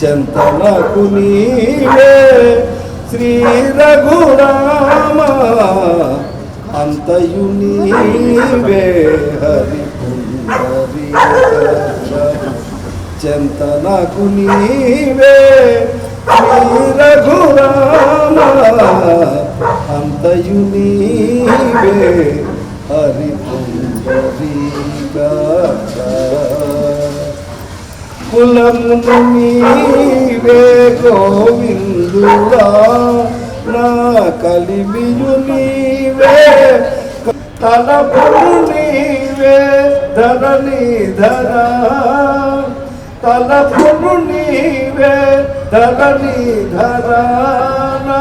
చెంతనకు నీవే శ్రీ రఘురామ అంతయు నీవే హరి పుండరీకాక్ష చెంతనకు నీవే శ్రీ రఘురామ అంతయు నీవే హరి పుండరీకాక్ష కులమును నీవే గోవిందుడా నా కలిమియు నీవే తలపును నీవే ధరణిధర తలపును నీవే ధరణిధర నా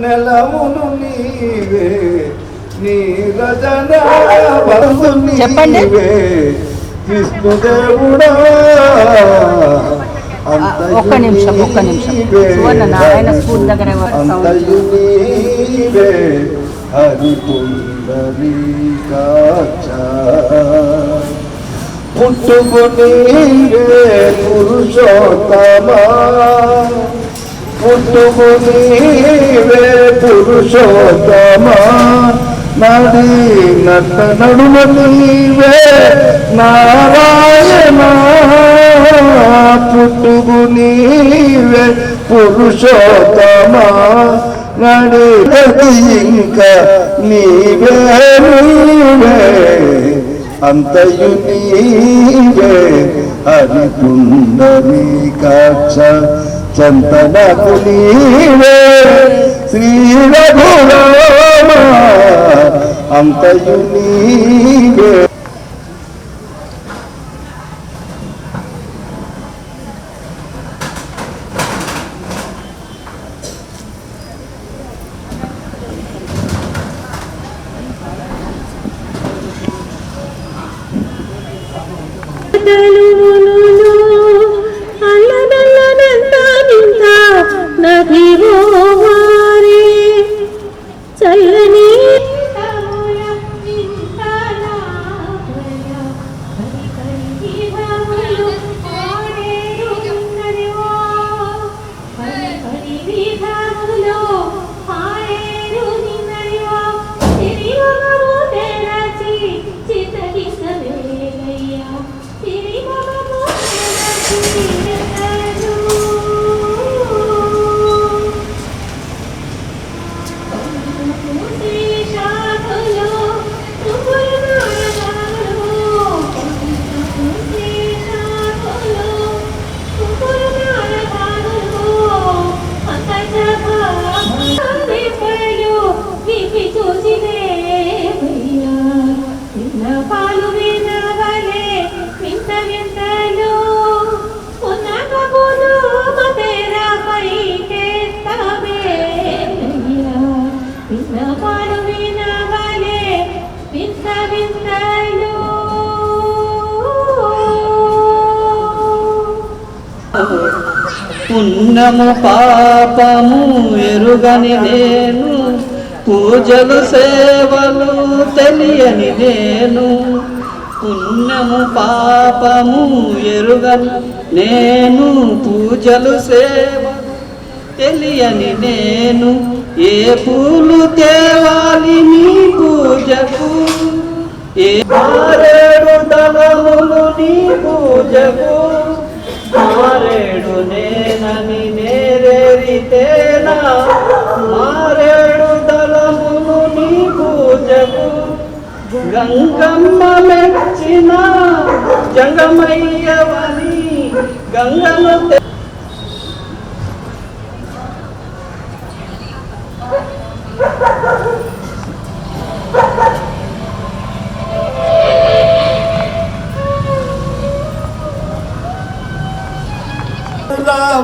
నెలమును నీవే నీరజన బంధు నీవే విష్ణుదేవుడా ఒక్క నిమిషం సువర్ణ నారాయణ స్కూల్ దగ్గర అంతయు నీవే హరి పుండరీకాక్ష పుట్టుకు నీవే పురుషోత్తమా పుట్టుకు నీవే పురుషోత్తమా నడి నట్ట నడుమ నీవే నారాయణ పుట్టుకు నీవే పురుషోత్తమా నడి ఇంకా నీవే నీవే అంతయు నీవే హరి పుండరీకాక్ష చంతనకు నీవే శ్రీ రఘురామ అంతయు నీవే పుణ్యము పాపము ఎరుగని నేను పూజలు సేవలు తెలియని నేను పుణ్యము పాపము ఎరుగని నేను పూజలు సేవలు తెలియని నేను ఏ పూలు తేవాలి నీ పూజకు ఏ మారేడు దళములు నీ పూజకు మారేడు నేనని నేరేరితేనా మారేడు దళములు నీ పూజకు గంగమ్మ మెచ్చిన జంగమయ్యవని గంగను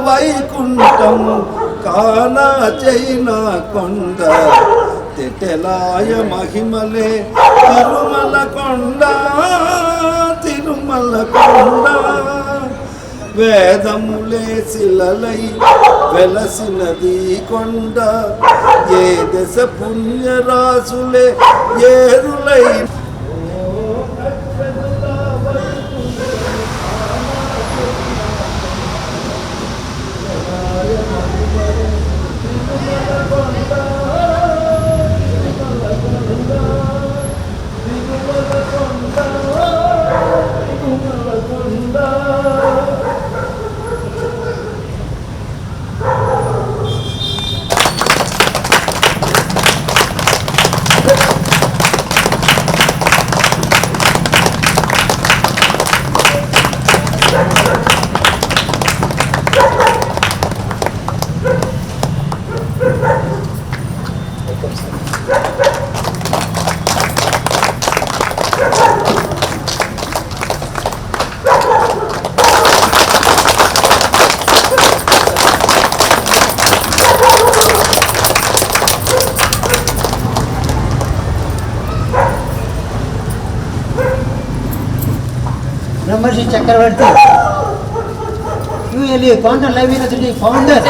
వైకుంఠము కానా చైనా కొండ తెటెలాయ మహిమలే తిరుమల కొండ తిరుమల కొండ వేదములే శిలలై వెలసినది కొండ ఏ దశ పుణ్యరాసులే ఏరులై బ్రహ్మర్షి చక్రవర్తి యుఎల్ఈ quantum life university founder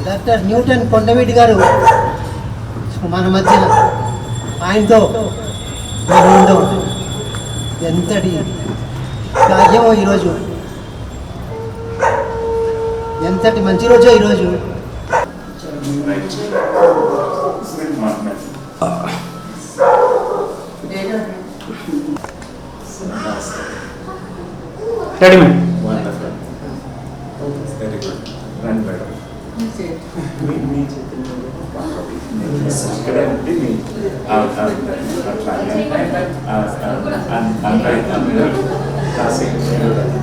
doctor Newton Kondaveeti గారు మన మధ్యన ఆయనతో మనం ఉందాం. ఎంతటి భాగ్యమో ఈరోజు, ఎంతటి మంచి రోజో ఈరోజు. Ready madam.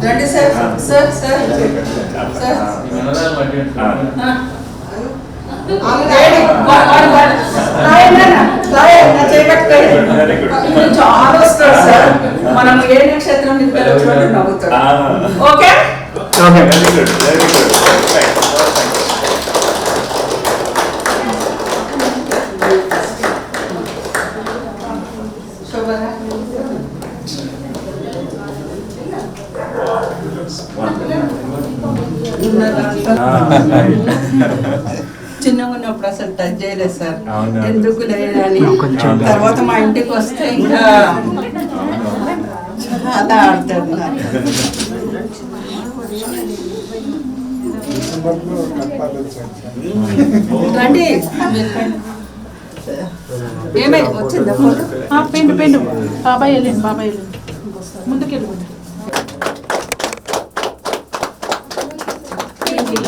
రండి సార్. సార్ సార్ సార్ చాలా వస్తాడు సార్. మనం ఏ నక్షత్రం నవ్వుతాడు. ఓకే చిన్నగా ఉన్నప్పుడు అసలు టచ్ చేయలేదు సార్. ఎందుకు లేదని తర్వాత మా ఇంటికి వస్తే ఇంకా చాలా ఆడతాడు. రండి. ఏమైనా వచ్చిందా ఫోటో? పెండు పెండు బాబాయ్ వెళ్ళండి, బాబాయ్ వెళ్ళండి, ముందుకు వెళ్ళిపోండి.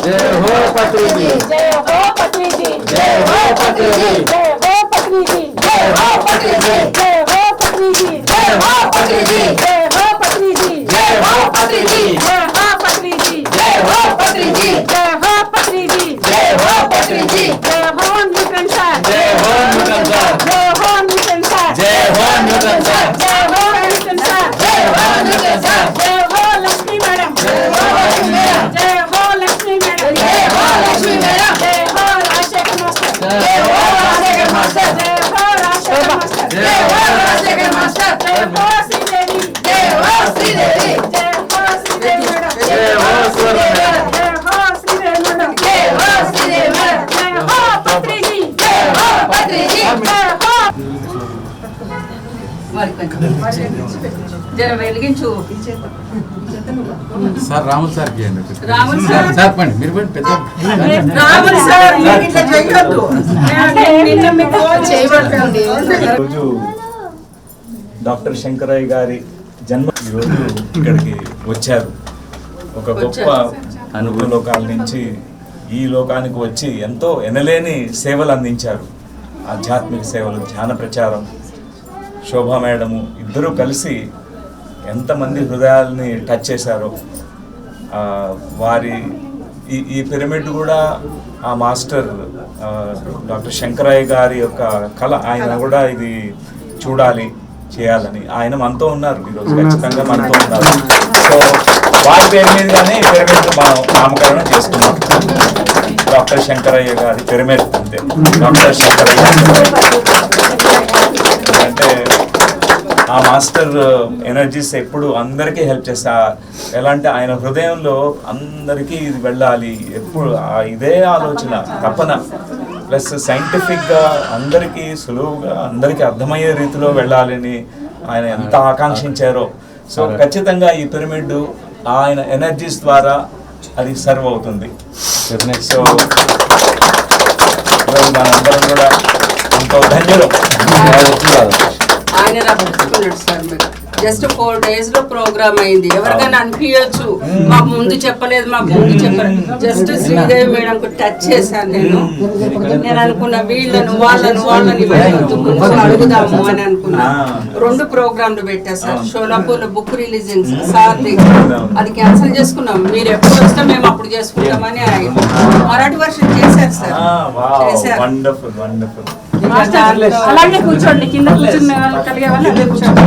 జై హో పత్రిజీ, జై హో పత్రిజీ, జై హో పత్రిజీ, జై హో పత్రిజీ, జై హో పత్రిజీ, జై హో పత్రిజీ, జై హో పత్రిజీ, జై హో పత్రిజీ, జై హో పత్రిజీ, జై హో పత్రిజీ, జై హో పత్రిజీ, జై హో పత్రిజీ, జై హో పత్రిజీ, జై హో న్యూటన్ సార్, జై హో న్యూటన్ సార్, జై హో న్యూటన్ సార్, జై హో న్యూటన్ సార్, జై హో న్యూటన్ సార్, జై హో న్యూటన్ సార్, జై హో లక్ష్మీ మేడం, జై హో లక్ష్మీ మేడం, జై హో లక్ష్మీ మేడం, జై హో లక్ష్మీ మేడం, జై హో రాజశేఖర్ మాస్టర్, జై హో రాజశేఖర్ మాస్టర్, జై హో రాజశేఖర్ మాస్టర్, జై హో రాజశేఖర్ మాస్టర్, జై హో శ్రీదేవి, జై హో శ్రీదేవి, జై హో శ్రీదేవి మేడం, జై హో సూర్య మేడం, జై హో శ్రీదేవి మేడం, జై హో శ్రీదేవి మేడం, జై హో పత్రిజీ, జై హో పత్రిజీ, జై హో మరి కొంచెం జర వెలిగించు. Sir Ramulu sir Ramulu sir. Sir పండి మీరు పండి పెద్ద రాములు సార్ మీరు ఇట్లా చేయొద్దు. నిన్న మీకు చేయబట్టండి. ఈరోజు డాక్టర్ శంకరయ్య గారి జన్మ ఈరోజు ఇక్కడికి వచ్చారు. ఒక గొప్ప అనుభవ లోకాల నుంచి ఈ లోకానికి వచ్చి ఎంతో ఎనలేని సేవలు అందించారు. ఆధ్యాత్మిక సేవలు, ధ్యాన ప్రచారం. శోభా మేడము ఇద్దరూ కలిసి ఎంతమంది హృదయాల్ని టచ్ చేశారో. వారి ఈ పిరమిడ్ కూడా ఆ మాస్టర్ డాక్టర్ శంకరయ్య గారి యొక్క కళ. ఆయన కూడా ఇది చూడాలి, చేయాలని ఆయన మనతో ఉన్నారు ఈరోజు, ఖచ్చితంగా మనతో ఉన్నారు. సో వారి పేరు మీదుగానే ఈ పిరమిడ్ మనం నామకరణం చేసుకున్నాం. డాక్టర్ శంకరయ్య గారి పిరమిడ్ అంతే. డాక్టర్ శంకరయ్య అంటే ఆ మాస్టర్ ఎనర్జీస్ ఎప్పుడు అందరికీ హెల్ప్ చేస్తా. ఎలా అంటే ఆయన హృదయంలో అందరికీ ఇది వెళ్ళాలి ఎప్పుడు, ఇదే ఆలోచన, తపన. ప్లస్ సైంటిఫిక్గా అందరికీ సులువుగా అందరికీ అర్థమయ్యే రీతిలో వెళ్ళాలని ఆయన ఎంత ఆకాంక్షించారో. సో ఖచ్చితంగా ఈ పిరమిడ్ ఆయన ఎనర్జీస్ ద్వారా అది సర్వ్ అవుతుంది. సో మనందరం కూడా ఎంతో ధన్యులు. ఆయన రప్పించుకున్నాడు సార్. మీరు జస్ట్ 4 days లో ప్రోగ్రామ్ అయింది. ఎవరికైనా అనిపించచ్చు మాకు ముందు చెప్పలేదు, మాకు ముందు చెప్పలేదు. జస్ట్ శ్రీదేవి మేడం టచ్ చేశాను నేను అనుకున్న వీళ్ళను వాళ్ళని అడుగుదాము అని అనుకున్నా. 2 ప్రోగ్రాంలు పెట్టా సార్. షోలాపూర్ లో బుక్ రిలీజింగ్ సార్ అది క్యాన్సిల్ చేసుకున్నాం. మీరు ఎప్పుడు వస్తే మేము అప్పుడు చేసుకుంటామని మరాఠీ వర్షన్ చేశారు సార్. చేశారు. అలాగే కూర్చోండి, కింద కూర్చుని కలిగే వాళ్ళు అదే కూర్చోండి.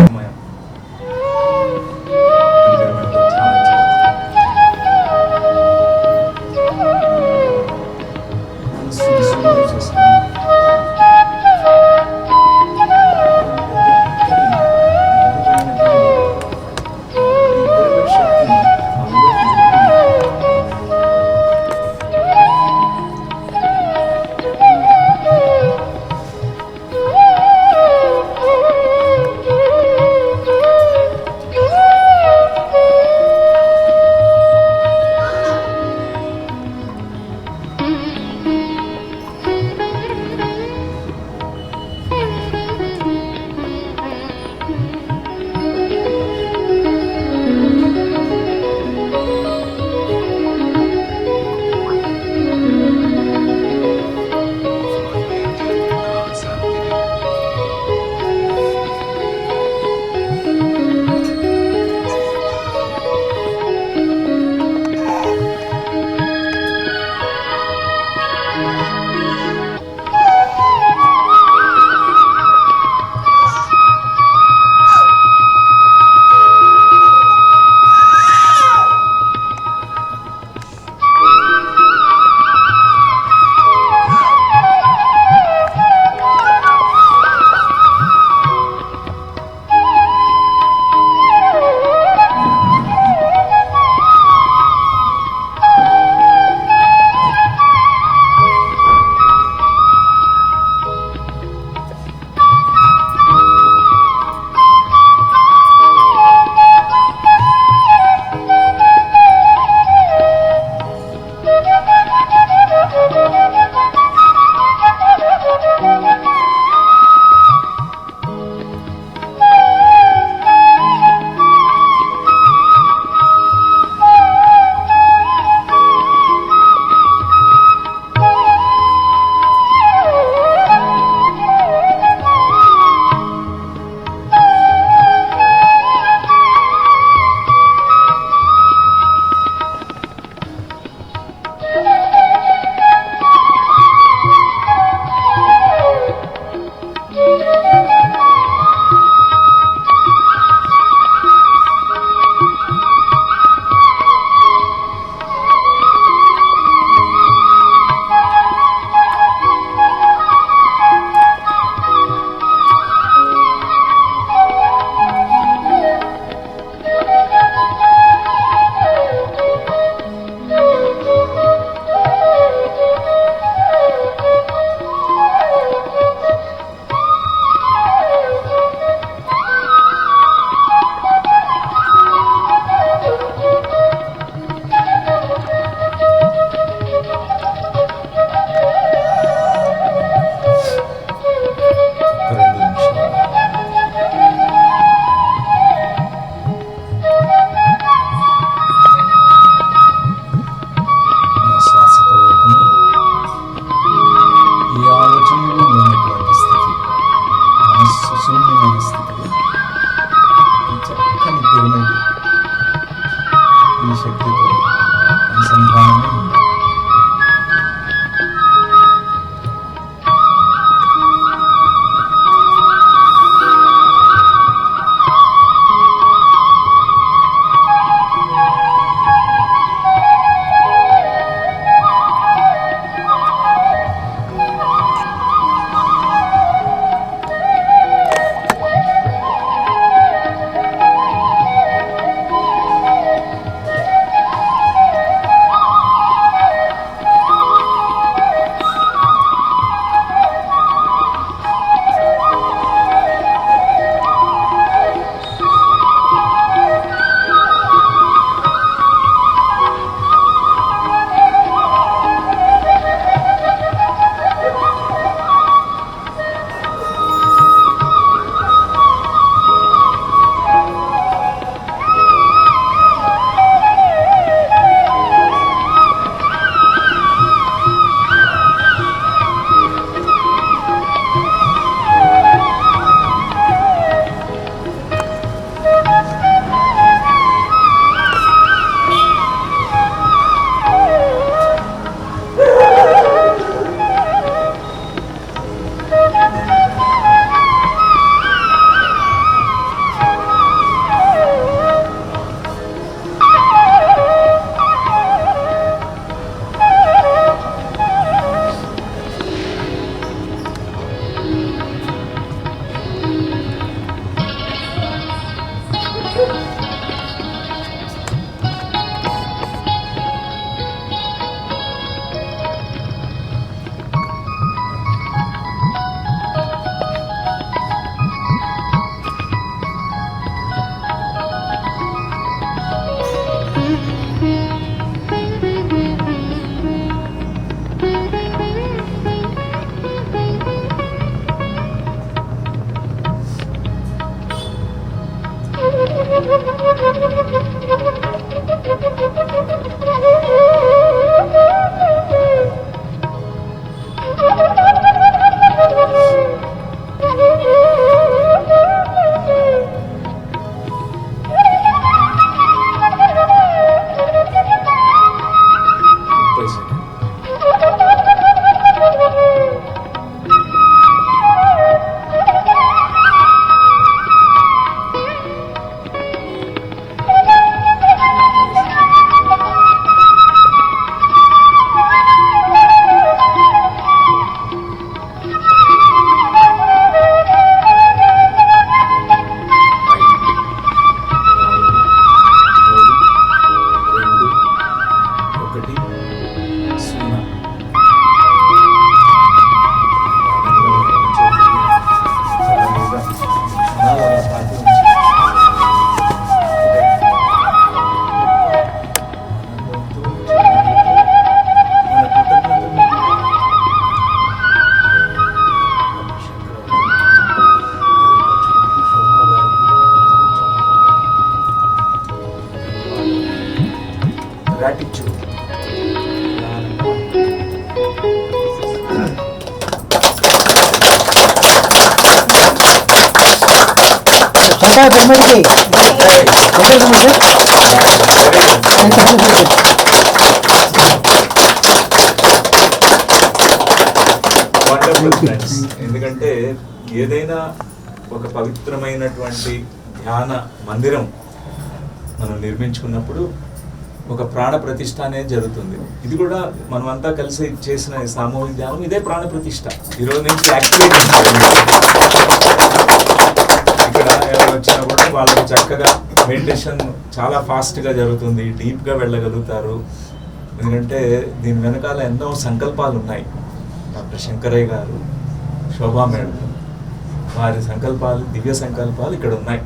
Gratitude. Wonderful friends. ఎందుకంటే ఏదైనా ఒక పవిత్రమైనటువంటి ధ్యాన మందిరం మనం నిర్మించుకున్నప్పుడు ఒక ప్రాణ ప్రతిష్ఠ అనేది జరుగుతుంది. ఇది కూడా మనమంతా కలిసి చేసిన సామూహిక ధ్యానం ఇదే ప్రాణ ప్రతిష్ఠ. ఈరోజు నుంచి యాక్టివేట్ ఇక్కడ ఎవరు వచ్చినా కూడా వాళ్ళకి చక్కగా మెడిటేషన్ చాలా ఫాస్ట్గా జరుగుతుంది, డీప్గా వెళ్ళగలుగుతారు. ఎందుకంటే దీని వెనకాల ఎన్నో సంకల్పాలు ఉన్నాయి. డాక్టర్ శంకరయ్య గారు, శోభా మేడం వారి సంకల్పాలు, దివ్య సంకల్పాలు ఇక్కడ ఉన్నాయి.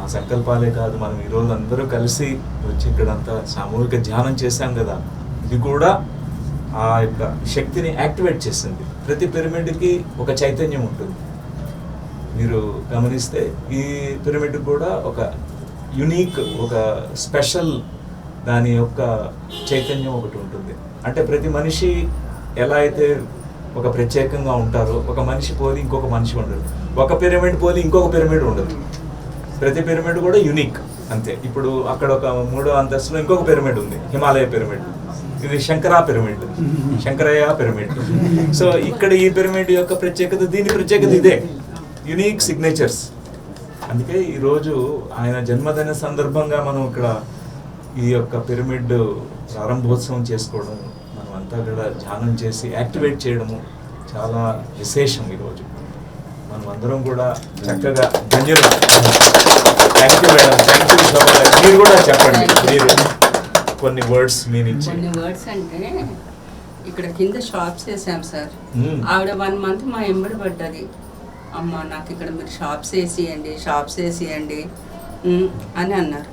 ఆ సంకల్పాలే కాదు, మనం ఈరోజు అందరూ కలిసి వచ్చి ఇక్కడంతా సామూహిక ధ్యానం చేశాం కదా, ఇది కూడా ఆ యొక్క శక్తిని యాక్టివేట్ చేసింది. ప్రతి పిరమిడ్కి ఒక చైతన్యం ఉంటుంది. మీరు గమనిస్తే ఈ పిరమిడ్ కూడా ఒక యునీక్, ఒక స్పెషల్ దాని యొక్క చైతన్యం ఒకటి ఉంటుంది. అంటే ప్రతి మనిషి ఎలా అయితే ఒక ప్రత్యేకంగా ఉంటారో, ఒక మనిషి పోలి ఇంకొక మనిషి ఉండదు, ఒక పిరమిడ్ పోలి ఇంకొక పిరమిడ్ ఉండదు. ప్రతి పిరమిడ్ కూడా యునిక్ అంతే. ఇప్పుడు అక్కడ ఒక 3వ అంతస్తులో ఇంకొక పిరమిడ్ ఉంది, హిమాలయ పిరమిడ్. ఇది శంకరా పిరమిడ్, శంకరయ్య పిరమిడ్. సో ఇక్కడ ఈ పిరమిడ్ యొక్క ప్రత్యేకత, దీని ప్రత్యేకత ఇదే, యునిక్ సిగ్నేచర్స్. అందుకే ఈరోజు ఆయన జన్మదిన సందర్భంగా మనం ఇక్కడ ఈ యొక్క పిరమిడ్ ప్రారంభోత్సవం చేసుకోవడం, మనం అంతా కూడా ధ్యానం చేసి యాక్టివేట్ చేయడము చాలా విశేషం. ఈరోజు మనం అందరం కూడా చక్కగా ధన్యులు. Thank you madam, thank you Shobha. మీరు కూడా చెప్పండి, మీరు కొన్ని వర్డ్స్ మీ నుంచి. కొన్ని వర్డ్స్ అంటే ఇక్కడ కింద షాప్స్ వేసాం సార్. ఆవిడ 1 month మా ఎంబడి పడ్డది, అమ్మ నాకు ఇక్కడ మీరు షాప్స్ వేసియండి అని అన్నారు.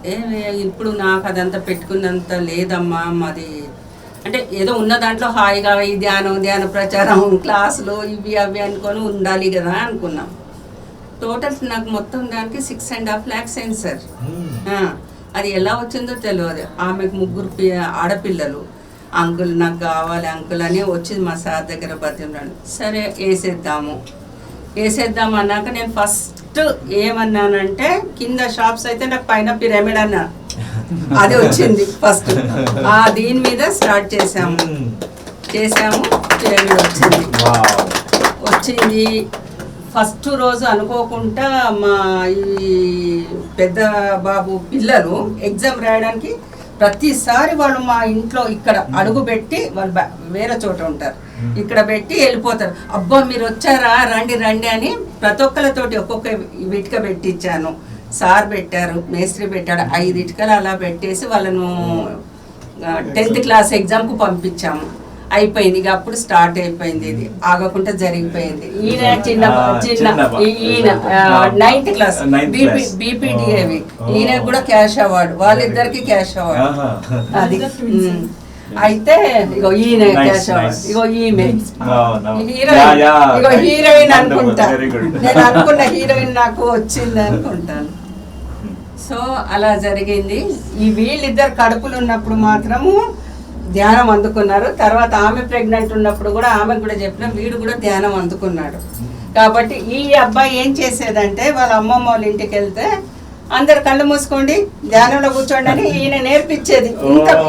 ఇప్పుడు నాకు అదంతా పెట్టుకున్నంత లేదమ్మా, మాది అంటే ఏదో ఉన్న దాంట్లో హాయిగా ఈ ధ్యాన ప్రచారం క్లాసులు ఇవి అవి అనుకొని ఉండాలి కదా అనుకున్నాం. టోటల్ నాకు మొత్తం దానికి 6.5 lakhs అయింది సార్. అది ఎలా వచ్చిందో తెలియదు. ఆమెకు 3 ఆడపిల్లలు. అంకుల్ నాకు కావాలి అంకుల్ అని వచ్చి మా సార్ దగ్గర బతిమలాడు. సరే వేసేద్దాము అన్నాక నేను ఫస్ట్ ఏమన్నానంటే, కింద షాప్స్ అయితే నాకు పైన పిరమిడ్ అన్నా, అది వచ్చింది ఫస్ట్. దీని మీద స్టార్ట్ చేసాము. పిరమిడ్ వచ్చింది. ఫస్ట్ రోజు అనుకోకుండా మా ఈ పెద్ద బాబు పిల్లలు ఎగ్జామ్ రాయడానికి ప్రతిసారి వాళ్ళు మా ఇంట్లో ఇక్కడ అడుగు పెట్టి, వాళ్ళు వేరే చోట ఉంటారు, ఇక్కడ పెట్టి వెళ్ళిపోతారు. అబ్బా మీరు వచ్చారా, రండి అని ప్రతి ఒక్కరితోటి ఒక్కొక్క ఇటుక పెట్టించాను. సార్ పెట్టారు, మేస్త్రి పెట్టాడు, 5 ఇటుకలు అలా పెట్టేసి వాళ్ళను 10th class ఎగ్జామ్కు పంపించాము. అయిపోయింది. ఇక అప్పుడు స్టార్ట్ అయిపోయింది. ఇది ఆగకుండా జరిగిపోయింది. ఈయన ఈయన 9th class బీపీడీఏవి. ఈయన కూడా క్యాష్ అవార్డు, వాళ్ళిద్దరికి క్యాష్ అవార్డు. అది అయితే ఇగో ఈయన క్యాష్ అవార్డు, ఇగో ఈమె హీరోయిన్ అనుకుంటా. నేను అనుకున్న హీరోయిన్ నాకు వచ్చింది అనుకుంటాను. సో అలా జరిగింది. ఈ వీళ్ళిద్దరు కడుపులు ఉన్నప్పుడు మాత్రము ధ్యానం అందుకున్నారు. తర్వాత ఆమె ప్రెగ్నెంట్ ఉన్నప్పుడు కూడా ఆమెకు కూడా చెప్పిన వీడు కూడా ధ్యానం అందుకున్నాడు. కాబట్టి ఈ అబ్బాయి ఏం చేసేదంటే వాళ్ళ అమ్మమ్మ వాళ్ళ ఇంటికి వెళ్తే అందరు కళ్ళు మూసుకోండి ధ్యానంలో కూర్చోండి అని ఈయన నేర్పించేది.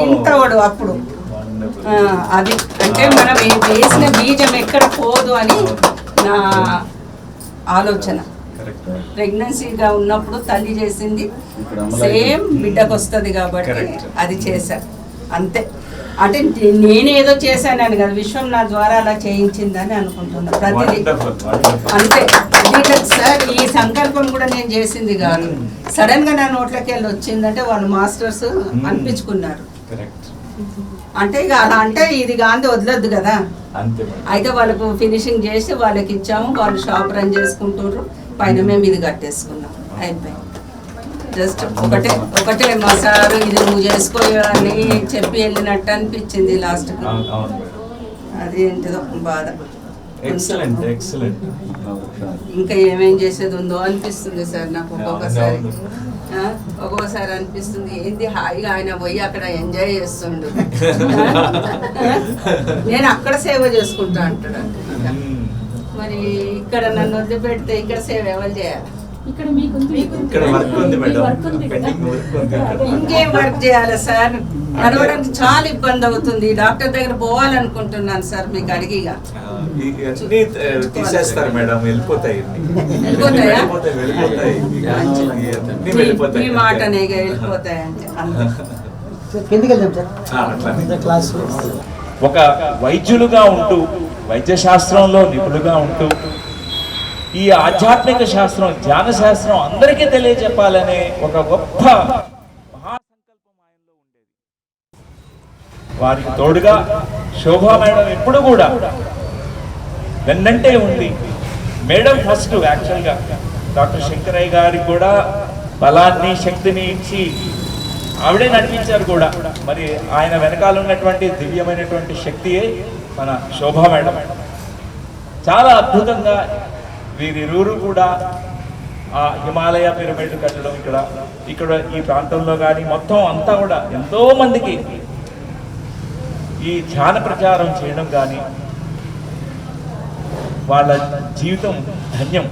ఇంతవాడు అప్పుడు అది అంటే మనం వేసిన బీజం ఎక్కడ పోదు అని నా ఆలోచన. ప్రెగ్నెన్సీగా ఉన్నప్పుడు తల్లి చేసింది సేమ్ బిడ్డకు వస్తుంది కాబట్టి అది చేశాను అంతే. అంటే నేనేదో చేశానని కదా, విశ్వం నా ద్వారా అలా చేయించిందని అనుకుంటున్నా ప్రతిదీ అంతే. దీంట్లో సార్ ఈ సంకల్పం కూడా నేను చేసింది కాదు, సడన్ గా నా నోట్లోకి వెళ్ళి వచ్చిందంటే వాళ్ళు మాస్టర్స్ అనిపించుకున్నారు. అంటే ఇక అలా అంటే ఇది గాంధీ వదలొద్దు కదా, అయితే వాళ్ళకు ఫినిషింగ్ చేసి వాళ్ళకి ఇచ్చాము. వాళ్ళు షాప్ రన్ చేసుకుంటారు, పైన మేము ఇది కట్టేసుకున్నాం, అయిపోయింది. జస్ట్ ఒకటే మా సారు ఇది నువ్వు చేసుకోవాలని చెప్పి వెళ్ళినట్టు అనిపించింది లాస్ట్కి. అది ఏంటిదో బాధ. ఇంకా ఏమేం చేసేది ఉందో అనిపిస్తుంది సార్ నాకు ఒక్కొక్కసారి అనిపిస్తుంది ఏంది హాయిగా ఆయన పోయి అక్కడ ఎంజాయ్ చేస్తుండు, నేను అక్కడ సేవ చేసుకుంటా అంటాడు. మరి ఇక్కడ నన్ను వదిలిపెడితే ఇక్కడ సేవ ఎవరు చేయాలి? ఇంకేం వర్క్ చేయాలి సార్? నడవడానికి చాలా ఇబ్బంది అవుతుంది. డాక్టర్ దగ్గర పోవాలనుకుంటున్నాను సార్, మీకు అడిగిగా తీసేస్తారు మేడం, వెళ్ళిపోతాయి. మీ మాటనే వెళ్ళిపోతాయి అంటే ఒక వైద్యులుగా ఉంటూ వైద్య శాస్త్రంలో నిపుణులుగా ఉంటూ ఈ ఆధ్యాత్మిక శాస్త్రం ధ్యాన శాస్త్రం అందరికీ తెలియజెప్పాలనే ఒక గొప్ప మహాసంకల్పం ఆయనలో ఉండేది. వారికి తోడుగా శోభా మేడం ఎప్పుడు కూడా వెన్నంటే ఉంది. మేడం ఫస్ట్ యాక్చువల్గా డాక్టర్ శంకరయ్య గారికి కూడా బలాన్ని శక్తిని ఇచ్చి ఆవిడే నడిపించారు కూడా. మరి ఆయన వెనకాల ఉన్నటువంటి దివ్యమైనటువంటి శక్తియే మన శోభా మేడం. చాలా అద్భుతంగా వీరిరువురు కూడా ఆ హిమాలయ పిరమిడ్ కట్టడం ఇక్కడ ఈ ప్రాంతంలో కానీ మొత్తం అంతా కూడా ఎంతో మందికి ఈ ధ్యాన ప్రచారం చేయడం కానీ వాళ్ళ జీవితం ధన్యం.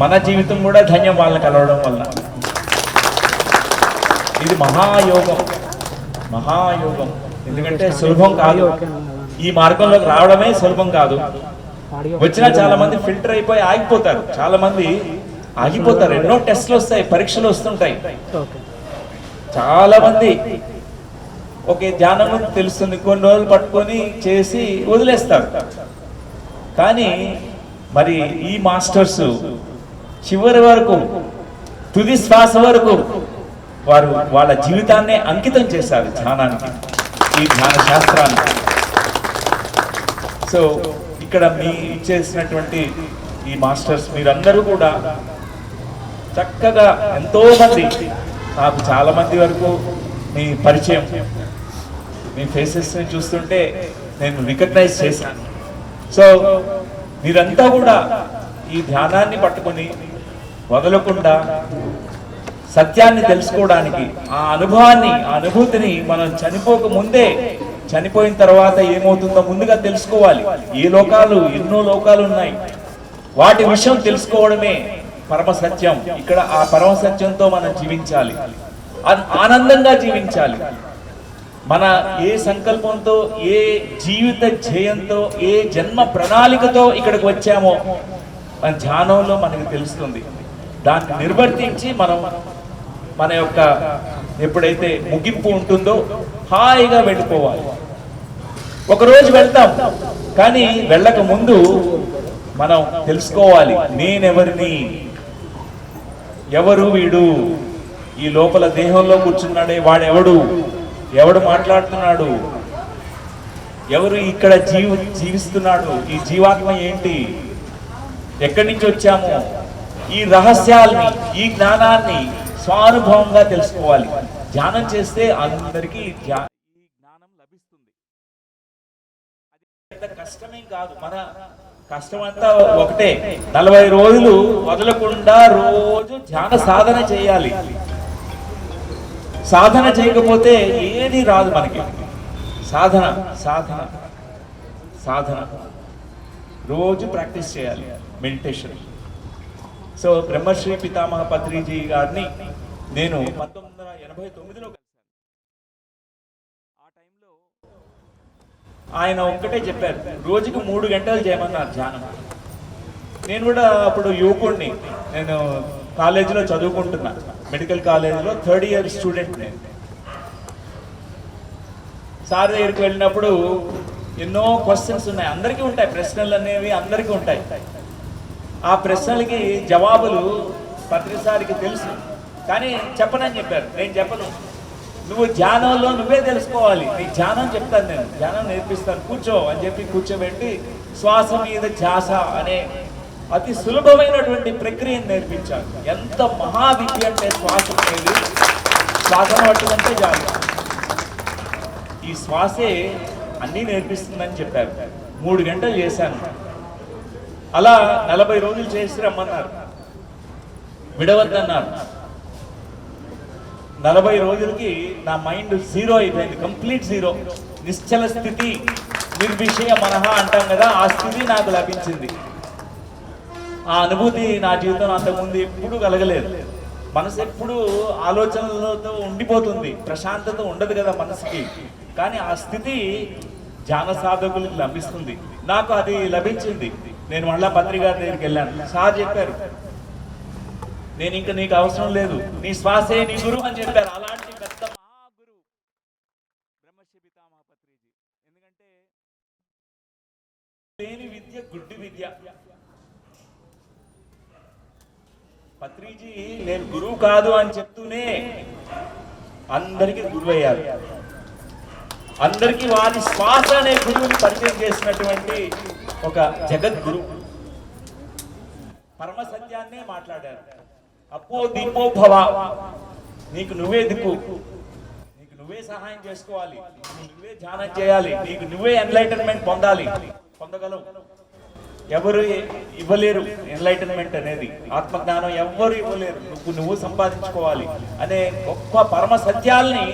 మన జీవితం కూడా ధన్యం వాళ్ళని కలవడం వల్ల. ఇది మహాయోగం. ఎందుకంటే సులభం కాదు, ఈ మార్గంలోకి రావడమే సులభం కాదు. వచ్చినా చాలా మంది ఫిల్టర్ అయిపోయి ఆగిపోతారు. చాలా మంది ఆగిపోతారు. ఎన్నో టెస్ట్లు వస్తాయి, పరీక్షలు వస్తుంటాయి. చాలా మంది ఓకే ధ్యానం తెలుస్తుంది, కొన్ని రోజులు పట్టుకొని చేసి వదిలేస్తారు. కానీ మరి ఈ మాస్టర్స్ చివరి వరకు తుది శ్వాస వరకు వారు వాళ్ళ జీవితాన్ని అంకితం చేశారు ధ్యానానికి, ఈ ధ్యాన శాస్త్రాన్ని. సో ఇక్కడ మీ ఇచ్చేసినటువంటి ఈ మాస్టర్స్ మీరందరూ కూడా చక్కగా ఎంతో మంది, నాకు చాలా మంది వరకు మీ పరిచయం, మీ ఫేసెస్ని చూస్తుంటే నేను రికగ్నైజ్ చేశాను. సో మీరంతా కూడా ఈ ధ్యానాన్ని పట్టుకొని వదలకుండా సత్యాన్ని తెలుసుకోవడానికి, ఆ అనుభవాన్ని, ఆ అనుభూతిని మనం చనిపోక ముందే, చనిపోయిన తర్వాత ఏమవుతుందో ముందుగా తెలుసుకోవాలి. ఎన్నో లోకాలు ఉన్నాయి, వాటి విషయం తెలుసుకోవడమే పరమసత్యం. ఇక్కడ ఆ పరమసత్యంతో మనం జీవించాలి, ఆనందంగా జీవించాలి. మన ఏ సంకల్పంతో, ఏ జీవిత ధ్యేయంతో, ఏ జన్మ ప్రణాళికతో ఇక్కడికి వచ్చామో మన ధ్యానంలో మనకు తెలుస్తుంది. దాన్ని నిర్వర్తించి మనం మన యొక్క ఎప్పుడైతే ముగింపు ఉంటుందో హాయిగా వెళ్ళిపోవాలి. ఒకరోజు వెళ్తాం, కానీ వెళ్ళక ముందు మనం తెలుసుకోవాలి, నేనెవరిని, ఎవరు వీడు, ఈ లోపల దేహంలో కూర్చున్నాడే వాడెవడు, ఎవడు మాట్లాడుతున్నాడు, ఎవరు ఇక్కడ జీవిస్తున్నాడు, ఈ జీవాత్మ ఏంటి, ఎక్కడి నుంచి వచ్చాము, ఈ రహస్యాల్ని, ఈ జ్ఞానాన్ని స్వానుభవంగా తెలుసుకోవాలి. ధ్యానం చేస్తే అందరికీ ఈ జ్ఞానం లభిస్తుంది. అది కష్టమేం కాదు. మన కష్టం అంతా ఒకటే, 40 రోజులు వదలకుండా రోజు ధ్యాన సాధన చేయాలి. సాధన చేయకపోతే ఏది రాదు మనకి. సాధన సాధన సాధన రోజు ప్రాక్టీస్ చేయాలి మెడిటేషన్. సో బ్రహ్మశ్రీ పితామహ పత్రిజీ గారిని నేను 1989లో కలిశాను. ఆ టైంలో ఆయన ఒక్కటే చెప్పారు, రోజుకు 3 గంటలు చేయమన్నారు ధ్యానం. నేను కూడా అప్పుడు యువకుడిని, నేను కాలేజీలో చదువుకుంటున్నా, మెడికల్ కాలేజీలో 3rd ఇయర్ స్టూడెంట్. నేను సార్ దగ్గరికి వెళ్ళినప్పుడు ఎన్నో క్వశ్చన్స్ ఉన్నాయి, అందరికీ ఉంటాయి ప్రశ్నలు అనేవి, అందరికీ ఉంటాయి. ఆ ప్రశ్నలకి జవాబులు పత్రిసారికి తెలుసు, కానీ చెప్పనని చెప్పారు. నేను చెప్పను, నువ్వు ధ్యానంలో నువ్వే తెలుసుకోవాలి, నీకు ధ్యానం చెప్తాను, నేను ధ్యానం నేర్పిస్తాను, కూర్చో అని చెప్పి కూర్చోబెట్టి శ్వాస మీద ధ్యాస అనే అతి సులభమైనటువంటి ప్రక్రియను నేర్పించారు. ఎంత మహావిద్య అంటే శ్వాస అనేది, శ్వాసను పట్టుకుంటే చాలు, ఈ శ్వాసే అన్నీ నేర్పిస్తుందని చెప్పారు. 3 గంటలు చేశాను. అలా 40 రోజులు చేసి రమ్మన్నారు, విడవద్దన్నారు. 40 రోజులకి నా మైండ్ జీరో అయిపోయింది, కంప్లీట్ జీరో, నిశ్చల స్థితి, నిర్విషయ మనహ అంటాం కదా, ఆ స్థితి నాకు లభించింది. ఆ అనుభూతి నా జీవితంలో అంతకుముందు ఎప్పుడూ కలగలేదు. మనసు ఎప్పుడు ఆలోచనలతో ఉండిపోతుంది, ప్రశాంతత ఉండదు కదా మనసుకి. కానీ ఆ స్థితి ధ్యాన సాధకులకు లభిస్తుంది. నాకు అది లభించింది. నేను మళ్ళా పత్రిక గారి దగ్గరికి వెళ్ళాను. సార్ చెప్పారు, నేను ఇంకా నీకు అవసరం లేదు, నీ శ్వాసే నీ గురువు అని చెప్పారు. అలాంటి పెద్ద మహాగురు బ్రహ్మశ్రీ పితామహ పత్రిజీ. ఎందుకంటే లేని విద్య గుడ్డి విద్య. పత్రిజీ నేను గురువు కాదు అని చెప్తూనే అందరికీ గురువు అయ్యారు. అందరికీ వారి శ్వాస అనే గురువుని పరిచయం చేసినటువంటి ఒక జగద్గురు. పరమ సత్యాన్నే మాట్లాడారు. అప్పో దీపో భవ, నీకు నువ్వే దిక్కు, నీకు నువ్వే సహాయం చేసుకోవాలి, నీకు నువ్వే ధ్యానం చేయాలి, నీకు నువ్వే ఎన్లైటన్మెంట్ పొందాలి. పొందగలవు, ఎవరు ఇవ్వలేరు. ఎన్లైటన్మెంట్ అనేది, ఆత్మజ్ఞానం ఎవ్వరు ఇవ్వలేరు, నువ్వు సంపాదించుకోవాలి అనే గొప్ప పరమ సత్యాల్ని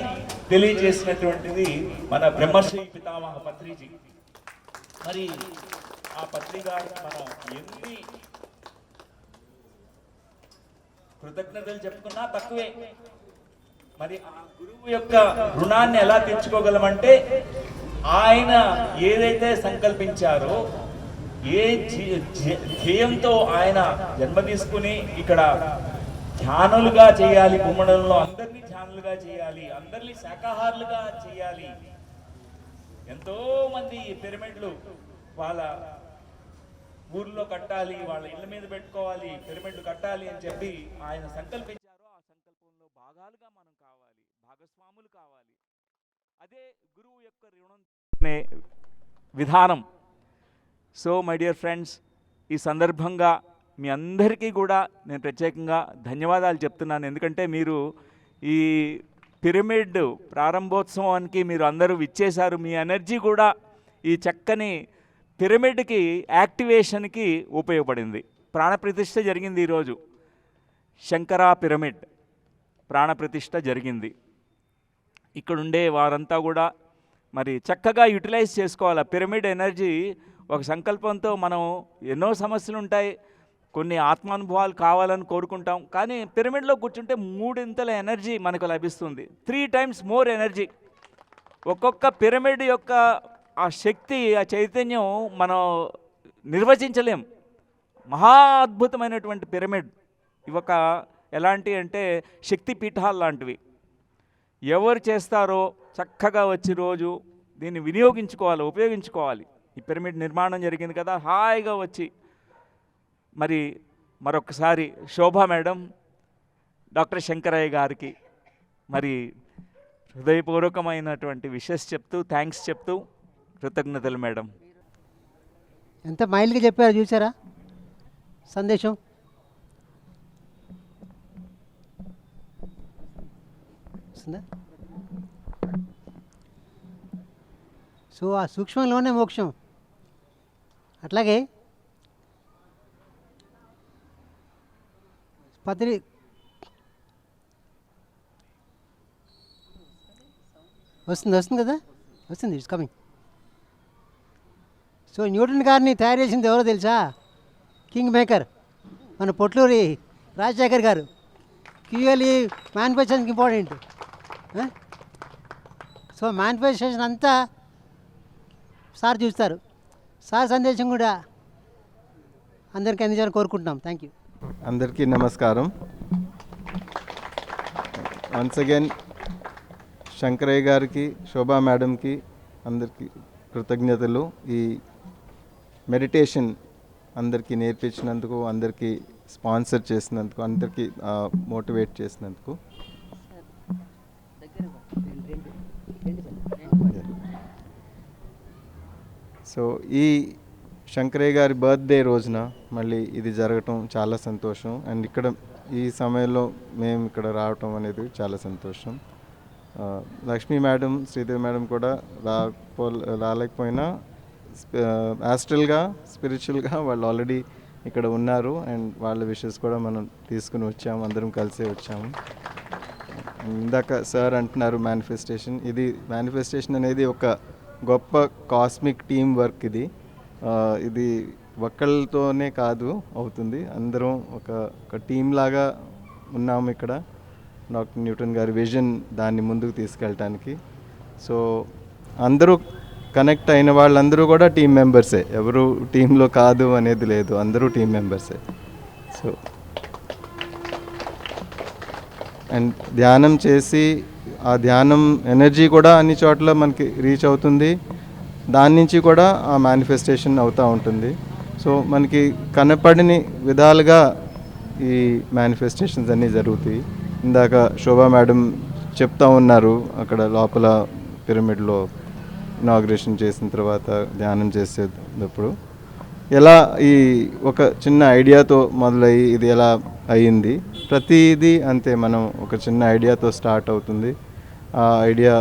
తెలియజేసినటువంటిది మన బ్రహ్మశ్రీ పితామహ పత్రిజీ. మరి ఆ పత్రిక మనం ఎన్ని కృతజ్ఞతలు చెప్పుకున్నా తక్కువే. మరి ఆ గురువు యొక్క రుణాన్ని ఎలా తెచ్చుకోగలమంటే, ఆయన ఏదైతే సంకల్పించారో, ఏ ధ్యేయంతో ఆయన జన్మ తీసుకుని ఇక్కడ ధ్యానులుగా చేయాలి, భూమండలంలో అందరినీ ధ్యానులుగా చేయాలి, అందరినీ శాకాహారులుగా చేయాలి, ఎంతో మంది పిరమిడ్లు వాళ్ళ ఊర్లో కట్టాలి, వాళ్ళ ఇళ్ళ మీద పెట్టుకోవాలి, పిరమిడ్లు కట్టాలి అని చెప్పి ఆయన సంకల్పించారో, ఆ సంకల్పంలో భాగాలుగా మనం కావాలి, భాగస్వాములు కావాలి. అదే గురువు యొక్క రుణం విధానం. సో మై డియర్ ఫ్రెండ్స్, ఈ సందర్భంగా మీ అందరికీ కూడా నేను ప్రత్యేకంగా ధన్యవాదాలు చెప్తున్నాను. ఎందుకంటే మీరు ఈ పిరమిడ్ ప్రారంభోత్సవానికి మీరు అందరూ విచ్చేశారు. మీ ఎనర్జీ కూడా ఈ చక్కని పిరమిడ్కి యాక్టివేషన్కి ఉపయోగపడింది. ప్రాణప్రతిష్ఠ జరిగింది ఈరోజు. శంకరా పిరమిడ్ ప్రాణప్రతిష్ఠ జరిగింది. ఇక్కడుండే వారంతా కూడా మరి చక్కగా యూటిలైజ్ చేసుకోవాలి. పిరమిడ్ ఎనర్జీ ఒక సంకల్పంతో మనం ఎన్నో సమస్యలు ఉంటాయి, కొన్ని ఆత్మానుభవాలు కావాలని కోరుకుంటాం, కానీ పిరమిడ్లో కూర్చుంటే 3 ఎనర్జీ మనకు లభిస్తుంది. 3 times మోర్ ఎనర్జీ. ఒక్కొక్క పిరమిడ్ యొక్క ఆ శక్తి, ఆ చైతన్యం మనం నిర్వచించలేం. మహా అద్భుతమైనటువంటి పిరమిడ్ ఇవొక ఎలాంటి అంటే శక్తి పీఠాలు లాంటివి. ఎవరు చేస్తారో చక్కగా వచ్చి రోజు దీన్ని వినియోగించుకోవాలి, ఉపయోగించుకోవాలి. ఈ పిరమిడ్ నిర్మాణం జరిగింది కదా, హాయిగా వచ్చి మరి మరొకసారి శోభా మేడం, డాక్టర్ శంకరయ్య గారికి మరి హృదయపూర్వకమైనటువంటి విషెస్ చెప్తూ, థ్యాంక్స్ చెప్తూ, కృతజ్ఞతలు మేడం. ఎంత మైల్డ్గా చెప్పారు చూసారా సందేశం. సో ఆ సూక్ష్మంలోనే మోక్షం. అట్లాగే వస్తుంది కదా, వస్తుంది, ఇట్స్ కమింగ్. సో న్యూటన్ గారిని తయారు చేసింది ఎవరో తెలుసా? కింగ్ మేకర్ మన పొట్లూరి రాజశేఖర్ గారు. క్యూఎల్ఈ మ్యానుఫ్యాక్చరింగ్ ఇంపార్టెంట్. సో మ్యానుఫ్యాక్చరేషన్ అంతా సార్ చూస్తారు. సార్ సందేశం కూడా అందరికీ అందించాలని కోరుకుంటున్నాం. Thank you. అందరికీ నమస్కారం. వన్స్ అగైన్ శంకరయ్య గారికి, శోభా మేడంకి అందరికీ కృతజ్ఞతలు. ఈ మెడిటేషన్ అందరికీ నేర్పించినందుకు, అందరికీ స్పాన్సర్ చేసినందుకు, అందరికీ మోటివేట్ చేసినందుకు. సో ఈ శంకరయ్య గారి బర్త్డే రోజున మళ్ళీ ఇది జరగటం చాలా సంతోషం. అండ్ ఇక్కడ ఈ సమయంలో మేము ఇక్కడ రావటం అనేది చాలా సంతోషం. లక్ష్మీ మేడం, శ్రీదేవి మేడం కూడా రాలేకపోయినా యాస్ట్రల్గా, స్పిరిచువల్గా వాళ్ళు ఆల్రెడీ ఇక్కడ ఉన్నారు. అండ్ వాళ్ళ విషెస్ కూడా మనం తీసుకుని వచ్చాము, అందరం కలిసే వచ్చాము. ఇందాక సార్ అంటున్నారు మేనిఫెస్టేషన్. ఇది మేనిఫెస్టేషన్ అనేది ఒక గొప్ప కాస్మిక్ టీమ్ వర్క్. ఇది ఒక్కళ్ళతోనే కాదు అవుతుంది, అందరం ఒక టీం లాగా ఉన్నాము ఇక్కడ. డాక్టర్ న్యూటన్ గారి విజన్ దాన్ని ముందుకు తీసుకెళ్ళటానికి. సో అందరూ కనెక్ట్ అయిన వాళ్ళందరూ కూడా టీం మెంబర్సే, ఎవరు టీంలో కాదు అనేది లేదు, అందరూ టీం మెంబర్సే. సో అండ్ ధ్యానం చేసి ఆ ధ్యానం ఎనర్జీ కూడా అన్ని చోట్ల మనకి రీచ్ అవుతుంది. దాని నుంచి కూడా ఆ మేనిఫెస్టేషన్ అవుతూ ఉంటుంది. సో మనకి కనపడని విధాలుగా ఈ మేనిఫెస్టేషన్స్ అన్నీ జరుగుతాయి. ఇందాక శోభా మేడం చెప్తా ఉన్నారు, అక్కడ లోపల పిరమిడ్లో ఇనాగ్రేషన్ చేసిన తర్వాత ధ్యానం చేసేటప్పుడు ఎలా ఈ ఒక చిన్న ఐడియాతో మొదలయ్యి ఇది ఎలా అయ్యింది. ప్రతిదీ అంతే, మనం ఒక చిన్న ఐడియాతో స్టార్ట్ అవుతుంది. ఆ ఐడియా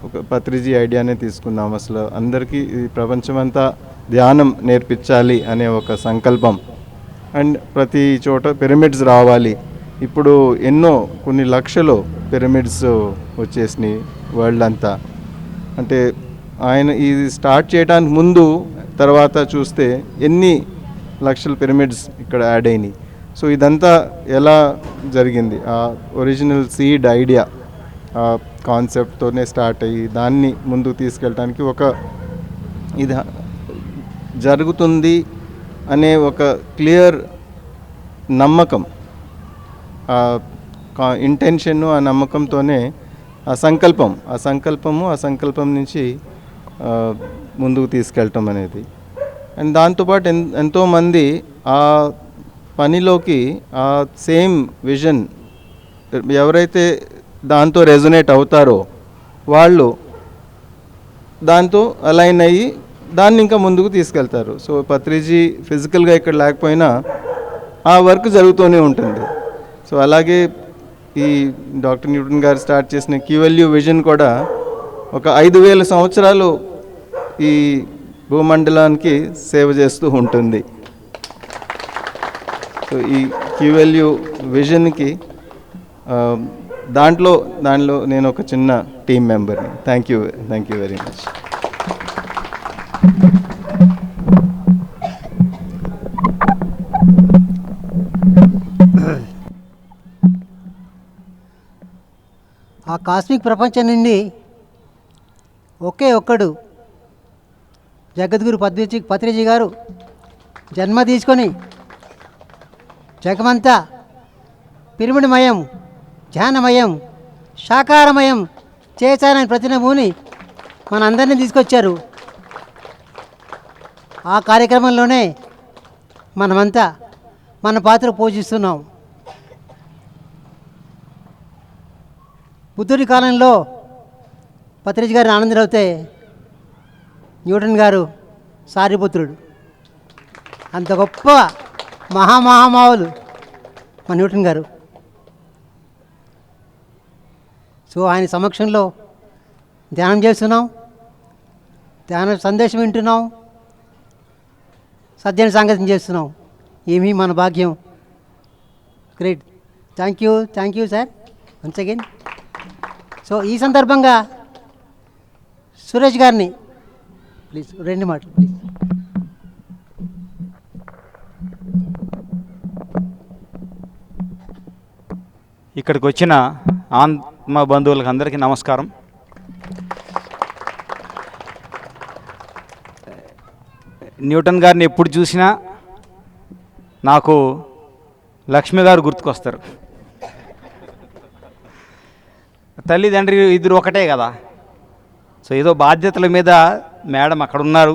ఒక పత్రిజీ ఐడియానే తీసుకున్నాం. అసలు అందరికీ ఈ ప్రపంచమంతా ధ్యానం నేర్పించాలి అనే ఒక సంకల్పం. అండ్ ప్రతి చోట పిరమిడ్స్ రావాలి. ఇప్పుడు కొన్ని లక్షలు పిరమిడ్స్ వచ్చేసినాయి వరల్డ్ అంతా. అంటే ఆయన ఇది స్టార్ట్ చేయడానికి ముందు తర్వాత చూస్తే ఎన్ని లక్షల పిరమిడ్స్ ఇక్కడ యాడ్ అయినాయి. సో ఇదంతా ఎలా జరిగింది? ఆ ఒరిజినల్ సీడ్ ఐడియా, ఆ కాన్సెప్ట్తోనే స్టార్ట్ అయ్యి దాన్ని ముందుకు తీసుకెళ్ళడానికి ఇది జరుగుతుంది అనే ఒక క్లియర్ నమ్మకం, ఇంటెన్షన్, ఆ నమ్మకంతోనే ఆ సంకల్పం నుంచి ముందుకు తీసుకెళ్ళటం అనేది. అండ్ దాంతోపాటు ఎంతోమంది ఆ పనిలోకి ఆ సేమ్ విజన్ ఎవరైతే దాంతో రెజొనేట్ అవుతారో వాళ్ళు దాంతో అలైన్ అయ్యి దాన్ని ఇంకా ముందుకు తీసుకెళ్తారు. సో పత్రిజీ ఫిజికల్గా ఇక్కడ లేకపోయినా ఆ వర్క్ జరుగుతూనే ఉంటుంది. సో అలాగే ఈ డాక్టర్ న్యూటన్ గారు స్టార్ట్ చేసిన క్యూఎల్యూ విజన్ కూడా ఒక 5000 సంవత్సరాలు ఈ భూమండలానికి సేవ చేస్తూ ఉంటుంది. సో ఈ క్యూఎల్యూ విజన్కి దాంట్లో నేను ఒక చిన్న టీం మెంబర్ని. Thank you very much. ఆ కాస్మిక్ ప్రపంచం నుండి ఒకే ఒక్కడు జగద్గురు పత్రిజీ గారు జన్మ తీసుకొని జగమంతా పిరమిడ్మయం, ధ్యానమయం, శాకారమయం చేశానని ప్రతినమూని మనందరినీ తీసుకొచ్చారు. ఆ కార్యక్రమంలోనే మనమంతా మన పాత్ర పోషిస్తున్నాం. బుద్ధుడి కాలంలో పత్రిజీ గారిని ఆనందరవుతే న్యూటన్ గారు సారిపుత్రుడు. అంత గొప్ప మహామహామావులు మన న్యూటన్ గారు. సో ఆయన సమక్షంలో ధ్యానం చేస్తున్నాం, ధ్యాన సందేశం వింటున్నాం, సత్యాన్ని సంగతం చేస్తున్నాం. ఏమీ మన భాగ్యం. Great. Thank you sir once again. So ఈ సందర్భంగా సురేష్ గారిని ప్లీజ్ 2 మాటలు ప్లీజ్. ఇక్కడికి వచ్చిన ఆత్మ బంధువులకు అందరికీ నమస్కారం. న్యూటన్ గారిని ఎప్పుడు చూసినా నాకు లక్ష్మి గారు గుర్తుకొస్తారు. తల్లిదండ్రి ఇద్దరు ఒకటే కదా. సో ఏదో బాధ్యతల మీద మేడం అక్కడ ఉన్నారు,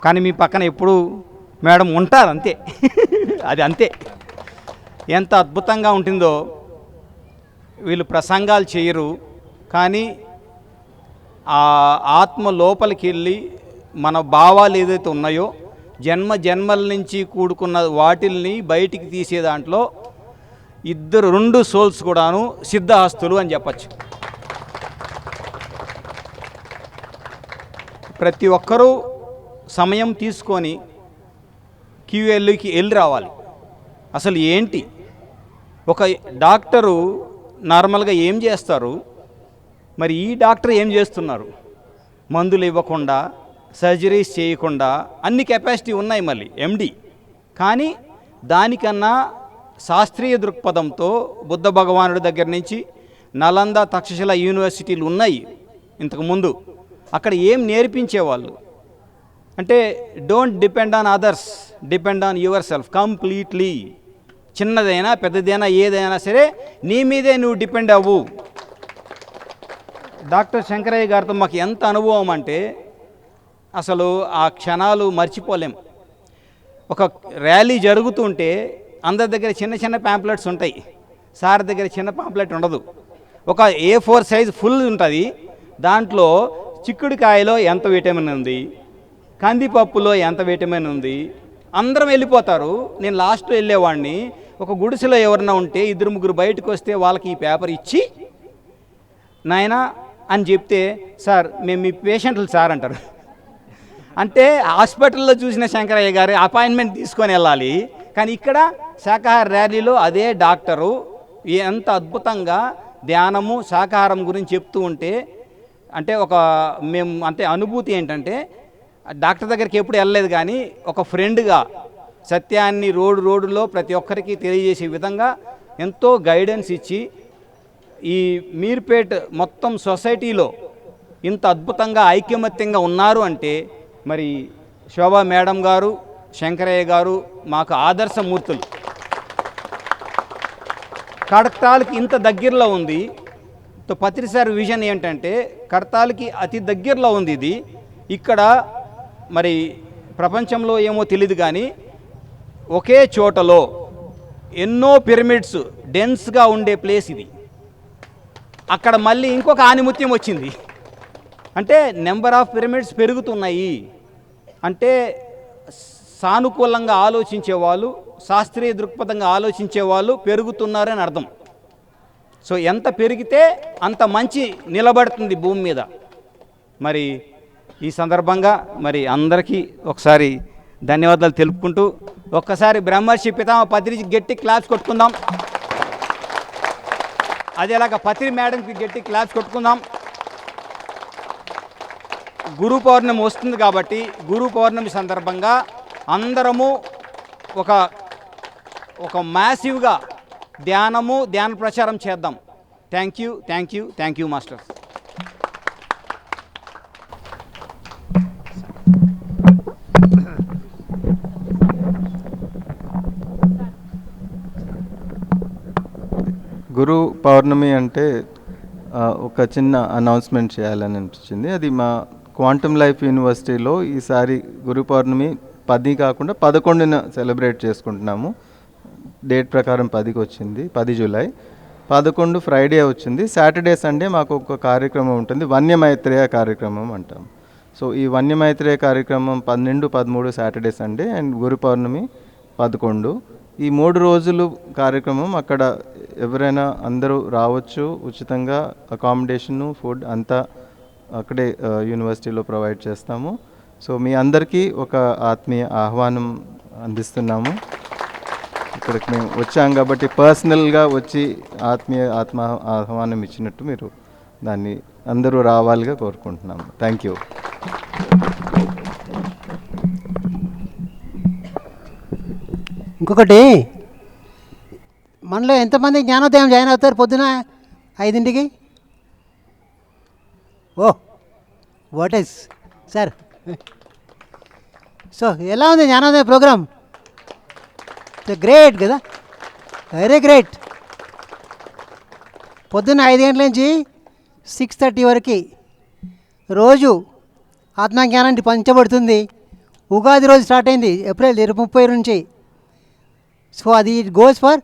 కానీ మీ పక్కన ఎప్పుడు మేడం ఉంటారు అంతే. అది అంతే. ఎంత అద్భుతంగా ఉంటుందో. వీళ్ళు ప్రసంగాలు చేయరు, కానీ ఆ ఆత్మ లోపలికి వెళ్ళి మన భావాలు ఏదైతే ఉన్నాయో జన్మ జన్మల నుంచి కూడుకున్న వాటిల్ని బయటికి తీసే దాంట్లో 2 సోల్స్ కూడాను సిద్ధహస్తులు అని చెప్పచ్చు. ప్రతి ఒక్కరూ సమయం తీసుకొని క్యూఎల్కి వెళ్ళి రావాలి. అసలు ఏంటి ఒక డాక్టరు నార్మల్గా ఏం చేస్తారు, మరి ఈ డాక్టర్ ఏం చేస్తున్నారు? మందులు ఇవ్వకుండా, సర్జరీస్ చేయకుండా అన్ని కెపాసిటీ ఉన్నాయి మళ్ళీ ఎండి. కానీ దానికన్నా శాస్త్రీయ దృక్పథంతో బుద్ధ భగవానుడి దగ్గర నుంచి నలంద, తక్షశిల యూనివర్సిటీలు ఉన్నాయి ఇంతకుముందు. అక్కడ ఏం నేర్పించేవాళ్ళు అంటే don't depend on others, depend on your self completely. చిన్నదైనా పెద్దదైనా ఏదైనా సరే నీ మీదే నువ్వు డిపెండ్ అవ్వు. డాక్టర్ శంకరయ్య గారితో మాకు ఎంత అనుభవం అంటే అసలు ఆ క్షణాలు మర్చిపోలేం. ఒక ర్యాలీ జరుగుతుంటే అందరి దగ్గర చిన్న చిన్న ప్యాంప్లెట్స్ ఉంటాయి, సార్ దగ్గర చిన్న ప్యాంప్లెట్ ఉండదు. ఒక A4 సైజ్ ఫుల్ ఉంటుంది. దాంట్లో చిక్కుడుకాయలో ఎంత విటమిన్ ఉంది, కందిపప్పులో ఎంత విటమిన్ ఉంది, అందరం వెళ్ళిపోతారు. నేను లాస్ట్లో వెళ్ళేవాడిని. ఒక గుడిసెలో ఎవరన్నా ఉంటే 2-3 బయటకు వస్తే వాళ్ళకి ఈ పేపర్ ఇచ్చి నాయనా అని చెప్తే, సార్ మేము మీ పేషెంట్లు సార్ అంటారు. అంటే హాస్పిటల్లో చూసిన శంకరయ్య గారి అపాయింట్మెంట్ తీసుకొని వెళ్ళాలి. కానీ ఇక్కడ శాకాహార ర్యాలీలో అదే డాక్టరు ఎంత అద్భుతంగా ధ్యానము శాకాహారం గురించి చెప్తూ ఉంటే, అంటే మేము అంటే అనుభూతి ఏంటంటే డాక్టర్ దగ్గరికి ఎప్పుడు వెళ్ళలేదు, కానీ ఒక ఫ్రెండ్గా సత్యాన్ని రోడ్డులో ప్రతి ఒక్కరికి తెలియజేసే విధంగా ఎంతో గైడెన్స్ ఇచ్చి ఈ మీర్పేట్ మొత్తం సొసైటీలో ఇంత అద్భుతంగా ఐకమత్యంగా ఉన్నారు అంటే మరి శోభా మేడం గారు, శంకరయ్య గారు మాకు ఆదర్శమూర్తులు. కడతాలకి ఇంత దగ్గరలో ఉంది. పత్రిసారి విజన్ ఏంటంటే కడతాలకి అతి దగ్గరలో ఉంది ఇది. ఇక్కడ మరి ప్రపంచంలో ఏమో తెలియదు, కానీ ఒకే చోటలో ఎన్నో పిరమిడ్స్ డెన్స్గా ఉండే ప్లేస్ ఇది. అక్కడ మళ్ళీ ఇంకొక ఆనిముత్యం వచ్చింది. అంటే నెంబర్ ఆఫ్ పిరమిడ్స్ పెరుగుతున్నాయి. అంటే సానుకూలంగా ఆలోచించే వాళ్ళు, శాస్త్రీయ దృక్పథంగా ఆలోచించే వాళ్ళు పెరుగుతున్నారని అర్థం. సో ఎంత పెరిగితే అంత మంచి నిలబడుతుంది భూమి మీద. మరి ఈ సందర్భంగా మరి అందరికీ ఒకసారి ధన్యవాదాలు తెలుపుకుంటూ ఒక్కసారి బ్రహ్మర్షి పితామహ పత్రికి గట్టి క్లాప్స్ కొట్టుకుందాం. అదేలాగా పత్రి మేడంకి గట్టి క్లాప్స్ కొట్టుకుందాం. గురు పౌర్ణమి వస్తుంది కాబట్టి గురు పౌర్ణమి సందర్భంగా అందరము ఒక మ్యాసివ్గా ధ్యాన ప్రచారం చేద్దాం. Thank you master. Guru Purnima అంటే ఒక చిన్న అనౌన్స్మెంట్ చేయాలని అనిపించింది. అది మా క్వాంటమ్ లైఫ్ యూనివర్సిటీలో ఈసారి గురు పౌర్ణమి 10 కాకుండా 11న సెలబ్రేట్ చేసుకుంటున్నాము. డేట్ ప్రకారం 10కి వచ్చింది, 10 జూలై. 11 ఫ్రైడే వచ్చింది. సాటర్డే సండే మాకు ఒక కార్యక్రమం ఉంటుంది, వన్యమైత్రేయ కార్యక్రమం అంటాం. సో ఈ వన్యమైత్రేయ కార్యక్రమం 12, 13 సాటర్డే సండే అండ్ గురు పౌర్ణమి 11. ఈ 3 రోజులు కార్యక్రమం అక్కడ ఎవరైనా అందరూ రావచ్చు. ఉచితంగా అకామిడేషను, ఫుడ్ అంతా అక్కడే యూనివర్సిటీలో ప్రొవైడ్ చేస్తాము. సో మీ అందరికీ ఒక ఆత్మీయ ఆహ్వానం అందిస్తున్నాము. ఇక్కడికి మేము వచ్చాం కాబట్టి పర్సనల్గా వచ్చి ఆత్మ ఆహ్వానం ఇచ్చినట్టు మీరు దాన్ని అందరూ రావాలిగా కోరుకుంటున్నాము. Thank you. ఇంకొకటి, మనలో ఎంతమంది జ్ఞానోదయం జాయిన్ అవుతారు పొద్దున 5ంటికి? Oh what is sir. So ఎలా ఉంది జ్ఞానోదయం ప్రోగ్రామ్? గ్రేట్ కదా, వెరీ గ్రేట్. పొద్దున్న 5 గంటల నుంచి 6:30 వరకు రోజు ఆత్మజ్ఞానాన్ని పంచబడుతుంది. ఉగాది రోజు స్టార్ట్ అయింది, ఏప్రిల్ 30 నుంచి. సో అది ఇట్ గోస్ ఫర్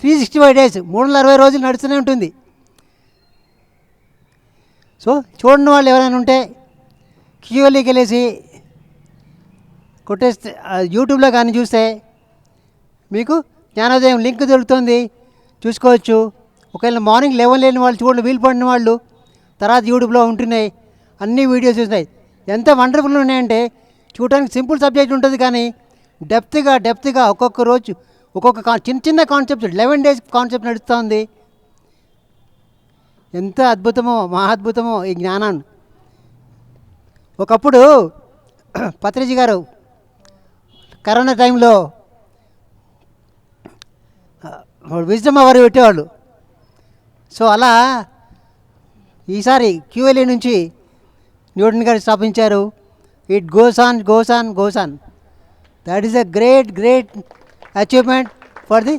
365 డేస్, 360 రోజులు నడుస్తూనే ఉంటుంది. సో చూడని వాళ్ళు ఎవరైనా ఉంటే క్యూఎల్ఈకి వెళ్ళేసి కొట్టేస్తే యూట్యూబ్లో కానీ చూస్తే మీకు జ్ఞానోదయం లింక్ దొరుకుతుంది, చూసుకోవచ్చు. ఒకవేళ మార్నింగ్ 11 లేని వాళ్ళు, చూడండి వీలు పడిన వాళ్ళు, తర్వాత యూట్యూబ్లో ఉంటున్నాయి, అన్ని వీడియోస్ చూస్తున్నాయి. ఎంత వండర్ఫుల్ ఉన్నాయంటే చూడడానికి సింపుల్ సబ్జెక్ట్ ఉంటుంది కానీ డెప్త్గా ఒక్కొక్క రోజు ఒక్కొక్క చిన్న కాన్సెప్ట్, 11 డేస్ కాన్సెప్ట్ నడుస్తూ ఉంది. ఎంత అద్భుతమో, మహా అద్భుతమో ఈ జ్ఞానం. ఒకప్పుడు పత్రిజీ గారు కరోనా టైంలో విజ్డమ్ అవర్ పెట్టేవాళ్ళు. సో అలా ఈసారి క్యూఎల్ఈ నుంచి న్యూటన్ గారు స్థాపించారు. It goes on. That is a great achievement for the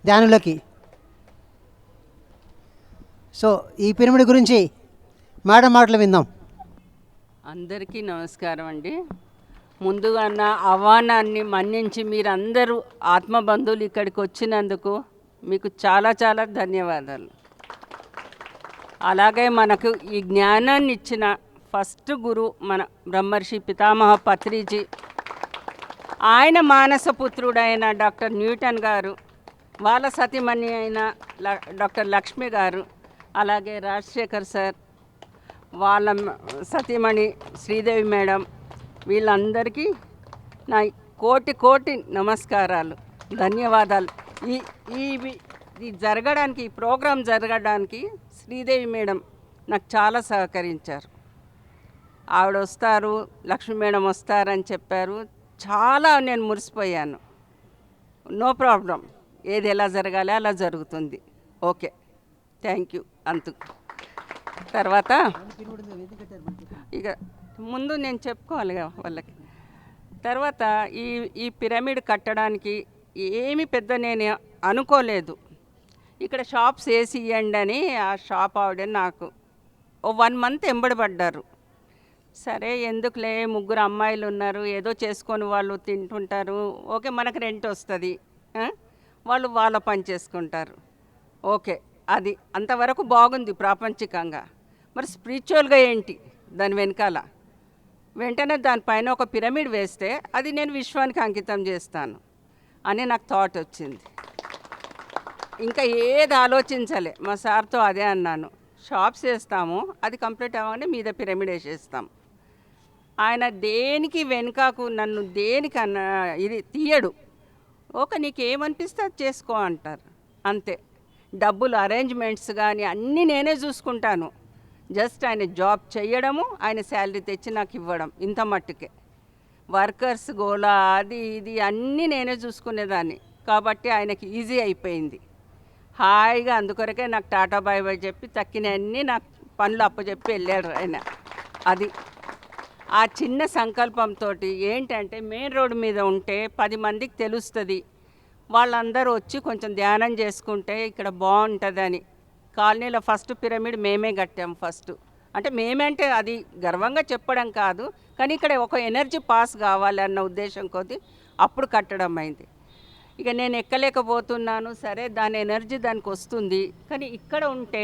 ధ్యానులకి. సో ఈ పిరమిడ్ గురించి మేడం మాటలు విందాం. అందరికీ నమస్కారం అండి. ముందుగా నా ఆహ్వానాన్ని మన్నించి మీరందరూ ఆత్మబంధువులు ఇక్కడికి వచ్చినందుకు మీకు చాలా చాలా ధన్యవాదాలు. అలాగే మనకు ఈ జ్ఞానాన్ని ఇచ్చిన ఫస్ట్ గురువు మన బ్రహ్మర్షి పితామహ పత్రిజీ, ఆయన మానసపుత్రుడైన డాక్టర్ న్యూటన్ గారు, వాళ్ళ సతీమణి అయిన డాక్టర్ లక్ష్మి గారు, అలాగే రాజశేఖర్ సార్, వాళ్ళ సతీమణి శ్రీదేవి మేడం, వీళ్ళందరికీ నా కోటి నమస్కారాలు, ధన్యవాదాలు. ఈ జరగడానికి, ఈ ప్రోగ్రాం జరగడానికి శ్రీదేవి మేడం నాకు చాలా సహకరించారు. ఆవిడ వస్తారు, లక్ష్మీ మేడం వస్తారని చెప్పారు. చాలా నేను మురిసిపోయాను. నో ప్రాబ్లం, ఏది ఎలా జరగాలి అలా జరుగుతుంది. Okay, thank you. తర్వాత ఇక ముందు నేను చెప్పుకోవాలి వాళ్ళకి. తర్వాత ఈ పిరమిడ్ కట్టడానికి ఏమి పెద్ద నేను అనుకోలేదు. ఇక్కడ షాప్స్ వేసి ఇవ్వండి అని ఆ షాప్ ఆవిడ నాకు 1 మంత్ ఎంబడబడ్డారు. సరే ఎందుకులే, 3 అమ్మాయిలు ఉన్నారు, ఏదో చేసుకొని వాళ్ళు తింటుంటారు, ఓకే మనకు రెంట్ వస్తుంది, వాళ్ళు వాళ్ళ పని చేసుకుంటారు, ఓకే అది అంతవరకు బాగుంది ప్రాపంచికంగా. మరి స్పిరిచువల్గా ఏంటి దాని వెనకాల? వెంటనే దానిపైన ఒక పిరమిడ్ వేస్తే అది నేను విశ్వానికి అంకితం చేస్తాను అని నాకు థాట్ వచ్చింది. ఇంకా ఏది ఆలోచించలే, మా సార్తో అదే అన్నాను, షాప్స్ వేస్తాము, అది కంప్లీట్ అవ్వగానే మీద పిరమిడ్ వేసేస్తాం. ఆయన దేనికి వెనుకకు నన్ను దేనికన్నా ఇది తీయడు. ఓకే నీకేమనిపిస్తే అది చేసుకో అంటారు, అంతే. డబ్బులు అరేంజ్మెంట్స్ కానీ అన్నీ నేనే చూసుకుంటాను. జస్ట్ ఆయన జాబ్ చేయడము, ఆయన శాలరీ తెచ్చి నాకు ఇవ్వడం, ఇంత మట్టుకే. వర్కర్స్ గోలా అది ఇది అన్నీ నేనే చూసుకునేదాన్ని కాబట్టి ఆయనకి ఈజీ అయిపోయింది హాయిగా. అందుకొరకే నాకు టాటా బాయ్ బాయ్ చెప్పి తక్కినవన్నీ నాకు పనులు అప్పచెప్పి వెళ్ళాడు ఆయన. అది ఆ చిన్న సంకల్పంతో ఏంటంటే మెయిన్ రోడ్డు మీద ఉంటే 10 మందికి తెలుస్తుంది, వాళ్ళందరూ వచ్చి కొంచెం ధ్యానం చేసుకుంటే ఇక్కడ బాగుంటుందని. కాలనీలో ఫస్ట్ పిరమిడ్ మేమే కట్టాం. ఫస్ట్ అంటే మేమంటే అది గర్వంగా చెప్పడం కాదు, కానీ ఇక్కడ ఒక ఎనర్జీ పాస్ కావాలి అన్న ఉద్దేశం కొద్దీ అప్పుడు కట్టడం అయింది. ఇక నేను ఎక్కలేకపోతున్నాను, సరే దాని ఎనర్జీ దానికి వస్తుంది, కానీ ఇక్కడ ఉంటే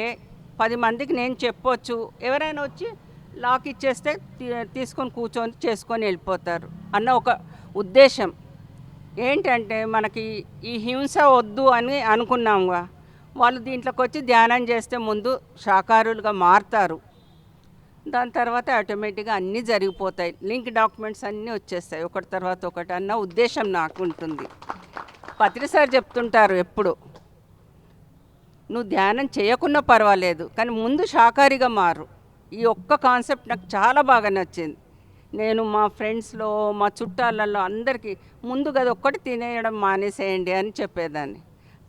10 మందికి నేను చెప్పొచ్చు, ఎవరైనా వచ్చి లాక్ ఇచ్చేస్తే తీసుకొని కూర్చొని చేసుకొని వెళ్ళిపోతారు అన్న ఒక ఉద్దేశం. ఏంటంటే మనకి ఈ హింస వద్దు అని అనుకున్నాముగా, వాళ్ళు దీంట్లోకి వచ్చి ధ్యానం చేస్తే ముందు శాకాహారులుగా మారుతారు, దాని తర్వాత ఆటోమేటిక్గా అన్నీ జరిగిపోతాయి, లింక్ డాక్యుమెంట్స్ అన్నీ వచ్చేస్తాయి ఒకటి తర్వాత ఒకటి అన్న ఉద్దేశం నాకు ఉంటుంది. పత్రి సార్ చెప్తుంటారు ఎప్పుడు, నువ్వు ధ్యానం చేయకున్నా పర్వాలేదు, కానీ ముందు శాకాహారిగా మారు. ఈ ఒక్క కాన్సెప్ట్ నాకు చాలా బాగా నచ్చింది. నేను మా ఫ్రెండ్స్లో, మా చుట్టాలలో అందరికీ ముందుగా అది ఒక్కటి తినేయడం మానేసేయండి అని చెప్పేదాన్ని.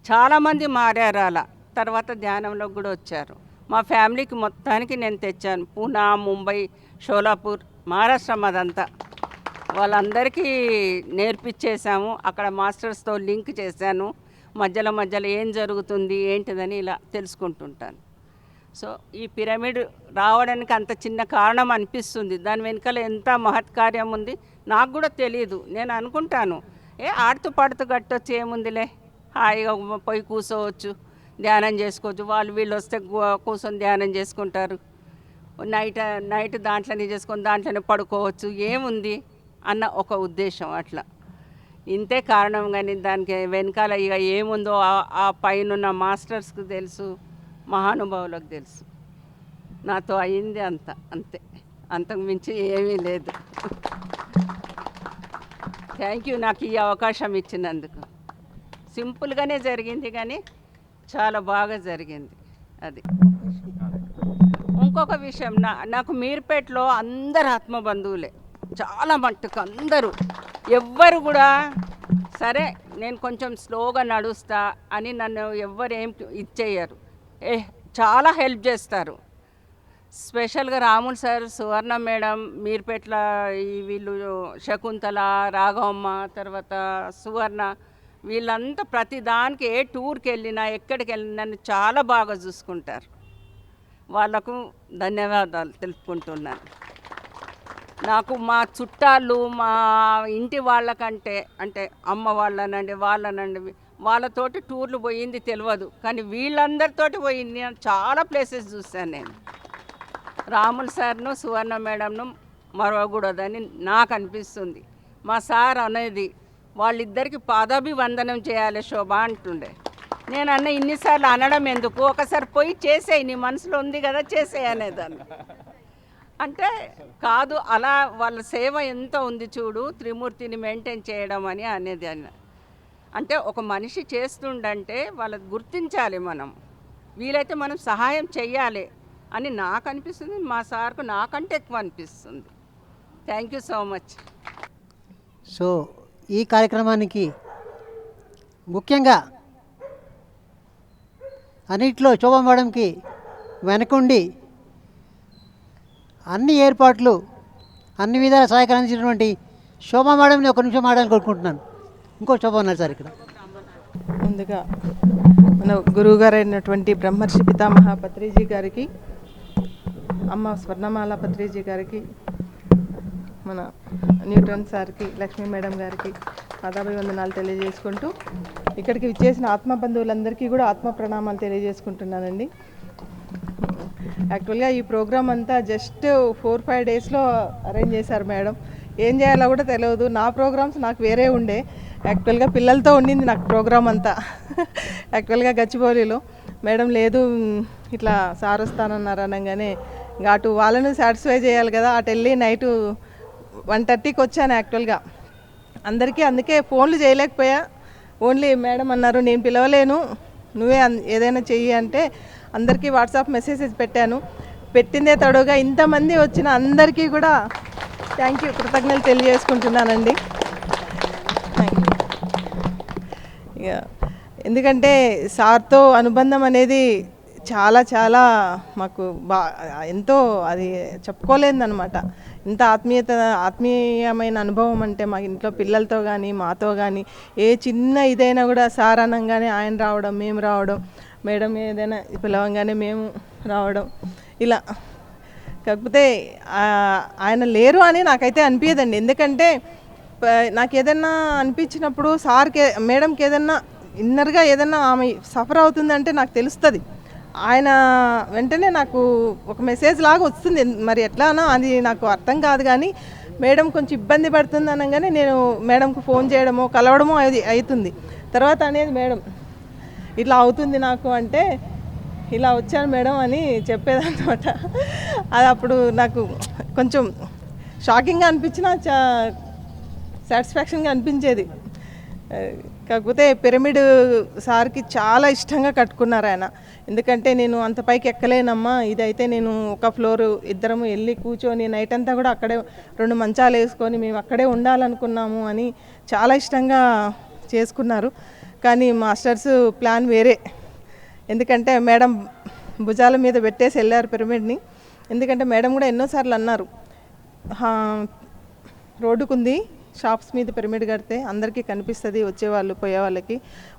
చాలామంది మారారు అలా. తర్వాత ధ్యానంలోకి కూడా వచ్చారు. మా ఫ్యామిలీకి మొత్తానికి నేను తెచ్చాను. పూనా, ముంబై, షోలాపూర్, మహారాష్ట్ర అదంతా వాళ్ళందరికీ నేర్పించేసాము. అక్కడ మాస్టర్స్తో లింక్ చేశాను. మధ్యలో ఏం జరుగుతుంది ఏంటిదని ఇలా తెలుసుకుంటుంటాను. సో ఈ పిరమిడ్ రావడానికి అంత చిన్న కారణం అనిపిస్తుంది. దాని వెనకాల ఎంత మహత్కార్యం ఉంది నాకు కూడా తెలియదు. నేను అనుకుంటాను, ఆడుతూ పాడుతూ కట్టొచ్చు, ఏముందిలే, హాయిగా పోయి కూర్చోవచ్చు, ధ్యానం చేసుకోవచ్చు. వీళ్ళు వస్తే కూర్చొని ధ్యానం చేసుకుంటారు. నైట్ దాంట్లోనే చేసుకొని దాంట్లోనే పడుకోవచ్చు, ఏముంది అన్న ఒక ఉద్దేశం. అట్లా ఇంతే కారణం. కానీ దానికి వెనకాల ఇక ఏముందో ఆ పైన మాస్టర్స్కి తెలుసు, మహానుభావులకు తెలుసు. నాతో అయింది అంతే, అంతకు మించి ఏమీ లేదు. థ్యాంక్ యూ నాకు ఈ అవకాశం ఇచ్చినందుకు. సింపుల్గానే జరిగింది కానీ చాలా బాగా జరిగింది. అది ఇంకొక విషయం, నాకు మీర్పేటలో అందరు ఆత్మబంధువులే, చాలా మట్టుకు అందరూ. ఎవ్వరు కూడా సరే నేను కొంచెం స్లోగా నడుస్తా అని నన్ను ఎవ్వరు ఏం ఇచ్చేయరు, చాలా హెల్ప్ చేస్తారు. స్పెషల్గా రాములు సార్, సువర్ణ మేడం, మీర్పేట్ల వీళ్ళు శకుంతల, రాఘవమ్మ, తర్వాత సువర్ణ, వీళ్ళంతా ప్రతి దానికి ఏ టూర్కి వెళ్ళినా ఎక్కడికి వెళ్ళినా నన్ను చాలా బాగా చూసుకుంటారు. వాళ్ళకు ధన్యవాదాలు తెలుపుకుంటున్నాను. నాకు మా చుట్టాలు, మా ఇంటి వాళ్ళకంటే, అంటే అమ్మ వాళ్ళనండి వాళ్ళతోటి టూర్లు పోయింది తెలియదు, కానీ వీళ్ళందరితోటి పోయింది. చాలా ప్లేసెస్ చూశాను నేను. రాములు సార్ను, సువర్ణ మేడంను మరవకూడదని నాకు అనిపిస్తుంది. మా సార్ అనేది వాళ్ళిద్దరికి పాదాభివందనం చేయాలి శోభ అంటుండే. నేను అన్న ఇన్నిసార్లు అనడం ఎందుకు, ఒకసారి పోయి చేసేయి, నీ మనసులో ఉంది కదా చేసేయి అనేదాన్ని. అంటే కాదు, అలా వాళ్ళ సేవ ఎంత ఉంది చూడు, త్రిమూర్తిని మెయింటైన్ చేయడం అని అనేది. అంటే ఒక మనిషి చేస్తుండంటే వాళ్ళది గుర్తించాలి, మనం వీలైతే మనం సహాయం చెయ్యాలి అని నాకు అనిపిస్తుంది. మా సార్కు నాకంటే ఎక్కువ అనిపిస్తుంది. Thank you so much. So ఈ కార్యక్రమానికి ముఖ్యంగా అన్నిట్లో శోభా మేడంకి వెనకుండి అన్ని ఏర్పాట్లు అన్ని విధాల సహాయకాలు అందించినటువంటి శోభా మేడంని ఒక నిమిషం మాట్లాడాలని కోరుకుంటున్నాను. ఇంకో శోభా ఉన్నారు సార్ ఇక్కడ. ముందుగా మన గురువుగారు అయినటువంటి బ్రహ్మర్షి పితామహ పత్రిజీ గారికి, అమ్మ స్వర్ణమాల పత్రిజీ గారికి, మన న్యూటన్ సార్కి, లక్ష్మీ మేడం గారికి పాదాభివందనాలు తెలియజేసుకుంటూ, ఇక్కడికి విచ్చేసిన ఆత్మ బంధువులందరికీ కూడా ఆత్మ ప్రణామాలు తెలియజేసుకుంటున్నానండి. యాక్చువల్గా ఈ ప్రోగ్రామ్ అంతా జస్ట్ 4-5 డేస్లో అరేంజ్ చేశారు మేడం. ఏం చేయాలో కూడా తెలియదు. నా ప్రోగ్రామ్స్ నాకు వేరే ఉండే. యాక్చువల్గా పిల్లలతో ఉండింది నాకు ప్రోగ్రామ్ అంతా. యాక్చువల్గా గచ్చిబౌలిలో మేడం లేదు ఇట్లా సార్ వస్తానన్నారు అనగానే ఇంకా అటు వాళ్ళను సాటిస్ఫై చేయాలి కదా, అటు వెళ్ళి నైటు 1:30కి వచ్చాను. యాక్చువల్గా అందరికీ అందుకే ఫోన్లు చేయలేకపోయా. ఓన్లీ మేడం అన్నారు నేను పిలవలేను, నువ్వే ఏదైనా చెయ్యి అంటే అందరికీ వాట్సాప్ మెసేజెస్ పెట్టాను. పెట్టిందే తడుగా ఇంతమంది వచ్చిన అందరికీ కూడా థ్యాంక్ యూ, కృతజ్ఞతలు తెలియజేసుకుంటున్నానండి. Thank you. ఇక ఎందుకంటే సార్తో అనుబంధం అనేది చాలా చాలా మాకు ఎంతో అది చెప్పుకోలేదన్నమాట. ఇంత ఆత్మీయమైన అనుభవం అంటే మా ఇంట్లో పిల్లలతో కానీ మాతో కానీ ఏ చిన్న ఇదైనా కూడా సార్ అనగానే ఆయన రావడం, మేము రావడం, మేడం ఏదైనా పిలవంగానే మేము రావడం, ఇలా. కాకపోతే ఆయన లేరు అని నాకైతే అనిపించదండి. ఎందుకంటే నాకు ఏదన్నా అనిపించినప్పుడు సార్కి, మేడంకి ఏదన్నా ఇన్నర్గా ఏదన్నా ఆమె సఫర్ అవుతుందంటే నాకు తెలుస్తుంది. ఆయన వెంటనే నాకు ఒక మెసేజ్ లాగా వస్తుంది. మరి ఎట్లానో అది నాకు అర్థం కాదు, కానీ మేడం కొంచెం ఇబ్బంది పడుతుంది అనగానే నేను మేడంకు ఫోన్ చేయడమో కలవడమో అవుతుంది. తర్వాత అనేది మేడం ఇట్లా అవుతుంది నాకు అంటే ఇలా వచ్చాను మేడం అని చెప్పేదన్నమాట. అది అప్పుడు నాకు కొంచెం షాకింగ్గా అనిపించినా సాటిస్ఫాక్షన్గా అనిపించేది. కాకపోతే పిరమిడ్ సార్కి చాలా ఇష్టంగా కట్టుకున్నారు ఆయన. ఎందుకంటే నేను అంత పైకి ఎక్కలేనమ్మా, ఇదైతే నేను ఒక ఫ్లోర్ ఇద్దరము వెళ్ళి కూర్చొని నైట్ అంతా కూడా అక్కడే 2 మంచాలు వేసుకొని మేము అక్కడే ఉండాలనుకున్నాము అని చాలా ఇష్టంగా చేసుకున్నారు. కానీ మాస్టర్స్ ప్లాన్ వేరే. ఎందుకంటే మేడం భుజాల మీద పెట్టేసి వెళ్ళారు పిరమిడ్ని. ఎందుకంటే మేడం కూడా ఎన్నోసార్లు అన్నారు, రోడ్డుకుంది షాప్స్ మీద పిరమిడ్ కడితే అందరికీ కనిపిస్తుంది, వచ్చేవాళ్ళు పోయేవాళ్ళకి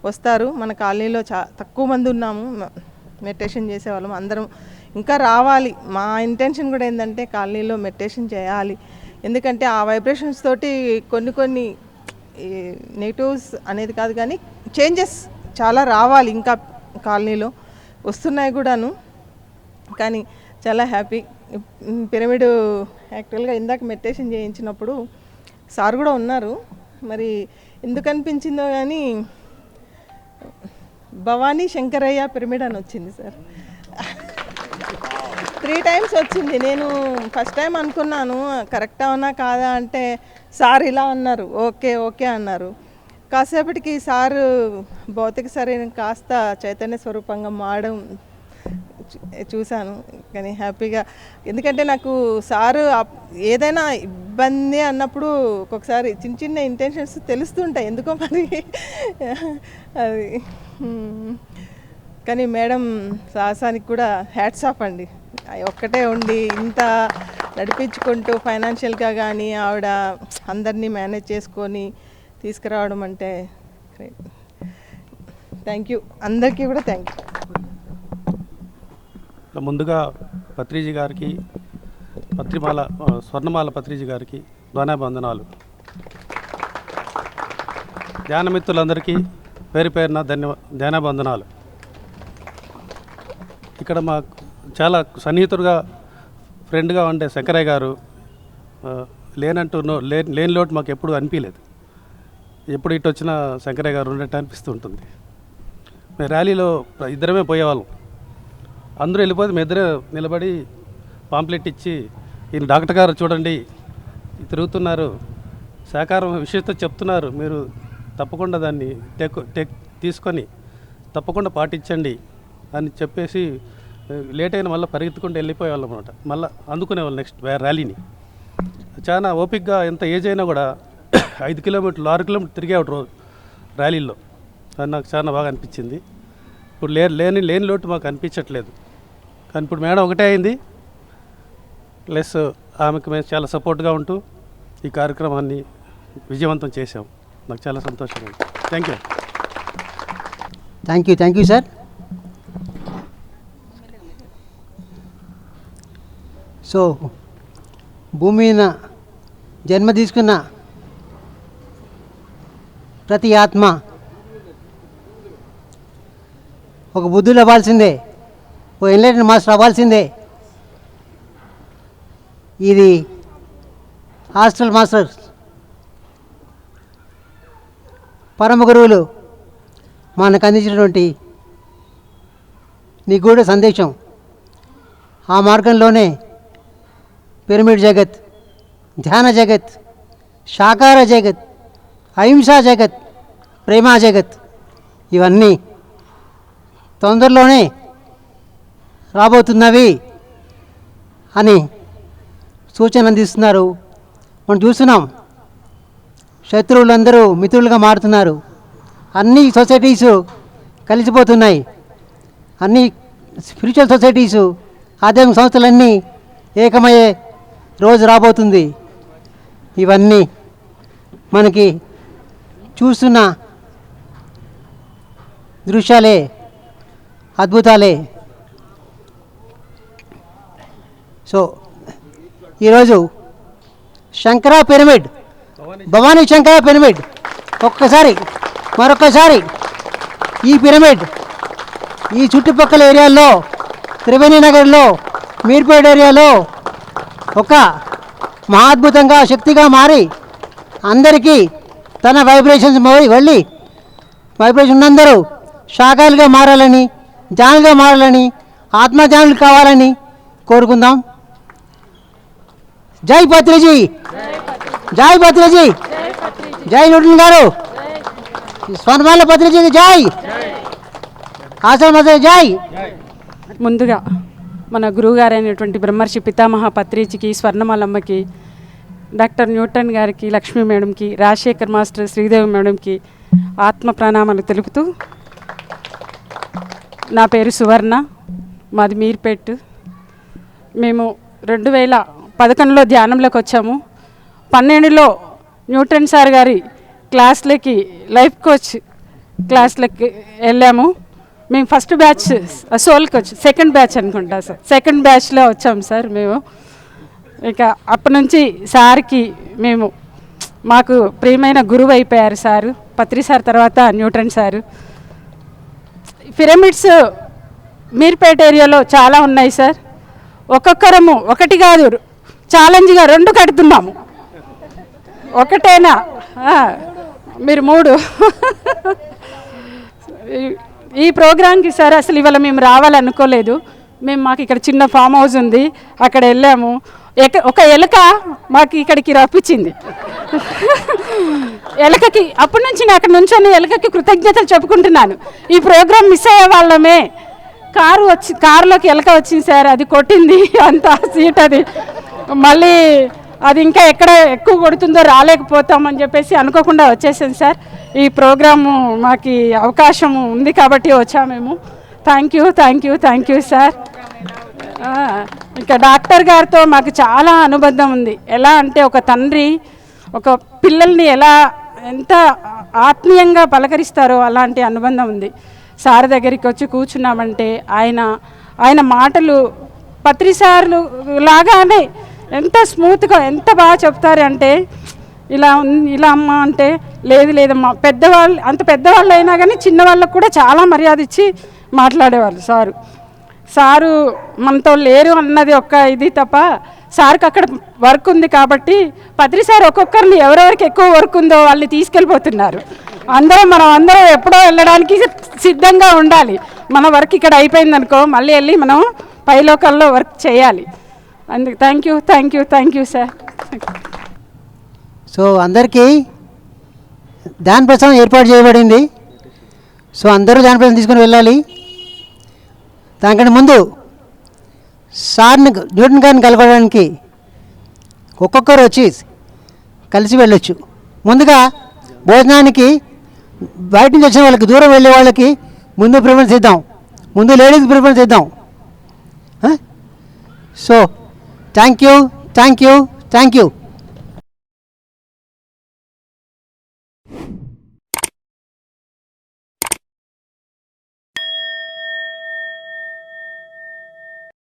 వస్తారు. మన కాలనీలో తక్కువ మంది ఉన్నాము మెడిటేషన్ చేసేవాళ్ళం, అందరం ఇంకా రావాలి. మా ఇంటెన్షన్ కూడా ఏంటంటే కాలనీలో మెడిటేషన్ చేయాలి. ఎందుకంటే ఆ వైబ్రేషన్స్ తోటి కొన్ని నెగిటివ్స్ అనేది కాదు కానీ చేంజెస్ చాలా రావాలి, ఇంకా కాలనీలో వస్తున్నాయి కూడాను. కానీ చాలా హ్యాపీ. పిరమిడ్ యాక్చువల్గా ఇందాక మెడిటేషన్ చేయించినప్పుడు సార్ కూడా ఉన్నారు, మరి ఎందుకు అనిపించిందో కానీ భవానీ శంకరయ్య పిరమిడ్ అని వచ్చింది సార్. 3 times వచ్చింది. నేను ఫస్ట్ టైం అనుకున్నాను కరెక్ట్ అవునా కాదా అంటే సార్ ఇలా అన్నారు, ఓకే ఓకే అన్నారు. కాసేపటికి సారు భౌతిక శరీరం కాస్త చైతన్య స్వరూపంగా మారడం చూశాను. కానీ హ్యాపీగా, ఎందుకంటే నాకు సారు ఏదైనా ఇబ్బంది అన్నప్పుడు ఒక్కొక్కసారి చిన్న ఇంటెన్షన్స్ తెలుస్తుంటాయి ఎందుకో మరి అది. కానీ మేడం సాహసానికి కూడా హ్యాట్స్ ఆఫ్ అండి. ఒక్కటే ఉండి ఇంత నడిపించుకుంటూ ఫైనాన్షియల్గా కానీ ఆవిడ అందరినీ మేనేజ్ చేసుకొని తీసుకురావడం అంటే గ్రేట్. థ్యాంక్ యూ, అందరికీ కూడా థ్యాంక్ యూ. ముందుగా పత్రిజీ గారికి, స్వర్ణమాల పత్రిజీ గారికి ధ్వనాబంధనాలు. ధ్యానమిత్రులందరికీ పేరు పేరున ధ్యానబంధనాలు. ఇక్కడ మాకు చాలా సన్నిహితుడుగా ఫ్రెండ్గా ఉండే శంకరయ్య గారు లేని లోటు మాకు ఎప్పుడు అనిపించలేదు. ఎప్పుడు ఇటు వచ్చినా శంకరయ్య గారు ఉన్నట్టు అనిపిస్తూ ఉంటుంది. మేము ర్యాలీలో ఇద్దరమే పోయేవాళ్ళం. అందరూ వెళ్ళిపోతే మేము ఇద్దరే నిలబడి పాంప్లెట్ ఇచ్చి, ఈయన డాక్టర్ గారు చూడండి తిరుగుతున్నారు, సహకారం విషయంతో చెప్తున్నారు, మీరు తప్పకుండా దాన్ని తీసుకొని తప్పకుండా పాటించండి అని చెప్పేసి లేట్ అయిన మళ్ళీ పరిగెత్తుకుంటూ వెళ్ళిపోయేవాళ్ళం అనమాట. మళ్ళీ అందుకునేవాళ్ళు నెక్స్ట్ ర్యాలీని. చాలా ఓపిక్గా, ఎంత ఏజ్ అయినా కూడా 5 కిలోమీటర్లు 6 కిలోమీటర్లు తిరిగేవాడు రోజు ర్యాలీల్లో. అది నాకు చాలా బాగా అనిపించింది. ఇప్పుడు లేని లోటు మాకు అనిపించట్లేదు. కానీ ఇప్పుడు మేడం ఒకటే అయింది, ప్లస్ ఆమెకు మేము చాలా సపోర్ట్గా ఉంటూ ఈ కార్యక్రమాన్ని విజయవంతం చేశాం. నాకు చాలా సంతోషంగా ఉంది. Thank you sir. సో భూమి మీద జన్మ తీసుకున్న ప్రతి ఆత్మ ఒక బుద్ధుడు అవ్వాల్సిందే, ఓ ఎన్లైటెడ్ మాస్టర్ అవ్వాల్సిందే. ఇది హాస్టల్ మాస్టర్స్ పరమ గురువులు మనకు అందించినటువంటి నిగూఢ సందేశం. ఆ మార్గంలోనే పిరమిడ్ జగత్, ధ్యాన జగత్, సాకార జగత్, అహింసా జగత్, ప్రేమ జగత్ ఇవన్నీ తొందరలోనే రాబోతున్నవి అని సూచన అందిస్తున్నారు. మనం చూస్తున్నాం, శత్రువులందరూ మిత్రులుగా మారుతున్నారు. అన్ని సొసైటీసు కలిసిపోతున్నాయి. అన్ని స్పిరిచువల్ సొసైటీసు, ఆధ్యాత్మిక సంస్థలన్నీ ఏకమయ్యే రోజు రాబోతుంది. ఇవన్నీ మనకి చూస్తున్న దృశ్యాలే, అద్భుతాలే. సో ఈరోజు శంకర పిరమిడ్, భవానీ శంకర పిరమిడ్, మరొక్కసారి ఈ పిరమిడ్ ఈ చుట్టుపక్కల ఏరియాల్లో, త్రివేణి నగర్లో, మీర్పేట ఏరియాలో ఒక మహాద్భుతంగా శక్తిగా మారి అందరికీ తన వైబ్రేషన్స్ వెళ్ళి వైబ్రేషన్ అందరూ శాఖలుగా మారాలని, ధ్యానులుగా మారాలని, ఆత్మధ్యానులు కావాలని కోరుకుందాం. జై పత్రిజీ, జై పత్రిజీ, జై న్యూటన్ గారు. స్వర్ణమాల పత్రిజీకి జై, ఆశ్రమ జై. ముందుగా మన గురువుగారైనటువంటి బ్రహ్మర్షి పితామహ పత్రిజికి, స్వర్ణమాలమ్మకి, డాక్టర్ న్యూటన్ గారికి, లక్ష్మీ మేడంకి, రాజశేఖర్ మాస్టర్, శ్రీదేవి మేడంకి ఆత్మ ప్రణామాలు తెలుపుతూ, నా పేరు సువర్ణ, మాది మీర్పేట్. మేము 2011లో ధ్యానంలోకి వచ్చాము. 12లో న్యూటన్ సార్ గారి క్లాస్లకి, లైఫ్ కోచ్ క్లాస్లకి వెళ్ళాము. మేము first batch sole coach, second batch అనుకుంటా సార్, సెకండ్ బ్యాచ్లో వచ్చాము సార్ మేము. ఇక అప్పటి నుంచి సార్కి మేము, మాకు ప్రియమైన గురువు అయిపోయారు సారు. పత్రి సార్ తర్వాత న్యూటన్ సారు. పిరమిడ్స్ మీర్పేట ఏరియాలో చాలా ఉన్నాయి సార్. ఒక్కొక్కరము ఒకటి కాదు, ఛాలెంజ్గా 2 కడుతున్నాము. ఒకటేనా, మీరు 3. ఈ ప్రోగ్రాంకి సార్ అసలు ఇవాళ మేము రావాలనుకోలేదు. మాకు ఇక్కడ చిన్న ఫామ్ హౌస్ ఉంది, అక్కడ వెళ్ళాము. ఒక ఎలుక మాకు ఇక్కడికి రప్పించింది. ఎలుకకి అప్పటి నుంచి నేను అక్కడ నుంచొని ఎలుకకి కృతజ్ఞతలు చెప్పుకుంటున్నాను. ఈ ప్రోగ్రాం మిస్ అయ్యే వాళ్ళమే. కారులోకి ఎలుక వచ్చింది సార్, అది కొట్టింది అంత సీట్, అది మళ్ళీ అది ఇంకా ఎక్కడ ఎక్కువ కొడుతుందో రాలేకపోతామని చెప్పేసి అనుకోకుండా వచ్చేసాను సార్. ఈ ప్రోగ్రాము మాకు అవకాశం ఉంది కాబట్టి వచ్చాము మేము. Thank you sir. ఇంకా డాక్టర్ గారితో మాకు చాలా అనుబంధం ఉంది. ఎలా అంటే ఒక తండ్రి ఒక పిల్లల్ని ఎంత ఆత్మీయంగా పలకరిస్తారో అలాంటి అనుబంధం ఉంది. సార్ దగ్గరికి వచ్చి కూర్చున్నామంటే ఆయన మాటలు పత్రి సార్లు లాగానే ఎంత స్మూత్గా, ఎంత బాగా చెప్తారు అంటే, ఇలా అమ్మ అంటే లేదమ్మా, పెద్దవాళ్ళు అంత పెద్దవాళ్ళు అయినా కానీ చిన్నవాళ్ళకు కూడా చాలా మర్యాద ఇచ్చి మాట్లాడేవాళ్ళు సారు. మనతో లేరు అన్నది ఒక్క ఇది తప్ప, సార్కి అక్కడ వర్క్ ఉంది కాబట్టి పత్రి సార్ ఒక్కొక్కరిని ఎవరెవరికి ఎక్కువ వర్క్ ఉందో వాళ్ళని తీసుకెళ్ళిపోతున్నారు. మనం అందరం ఎప్పుడో వెళ్ళడానికి సిద్ధంగా ఉండాలి. మన వర్క్ ఇక్కడ అయిపోయిందనుకో మళ్ళీ వెళ్ళి మనం పైలోకల్లో వర్క్ చేయాలి. అందుకు థ్యాంక్ యూ సార్. సో అందరికీ ధ్యాన ప్రస్థానం ఏర్పాటు చేయబడింది. సో అందరూ ధ్యాన ప్రస్థానం తీసుకొని వెళ్ళాలి. దానికంటే ముందు సార్ని, న్యూటన్ గారిని కలవడానికి ఒక్కొక్కరు వచ్చి కలిసి వెళ్ళొచ్చు. ముందుగా భోజనానికి బయట నుంచి వచ్చిన వాళ్ళకి, దూరం వెళ్ళే వాళ్ళకి ముందు ప్రిఫరెన్స్ ఇద్దాం, ముందు లేడీస్కి ప్రిఫరెన్స్ ఇద్దాం. So thank you.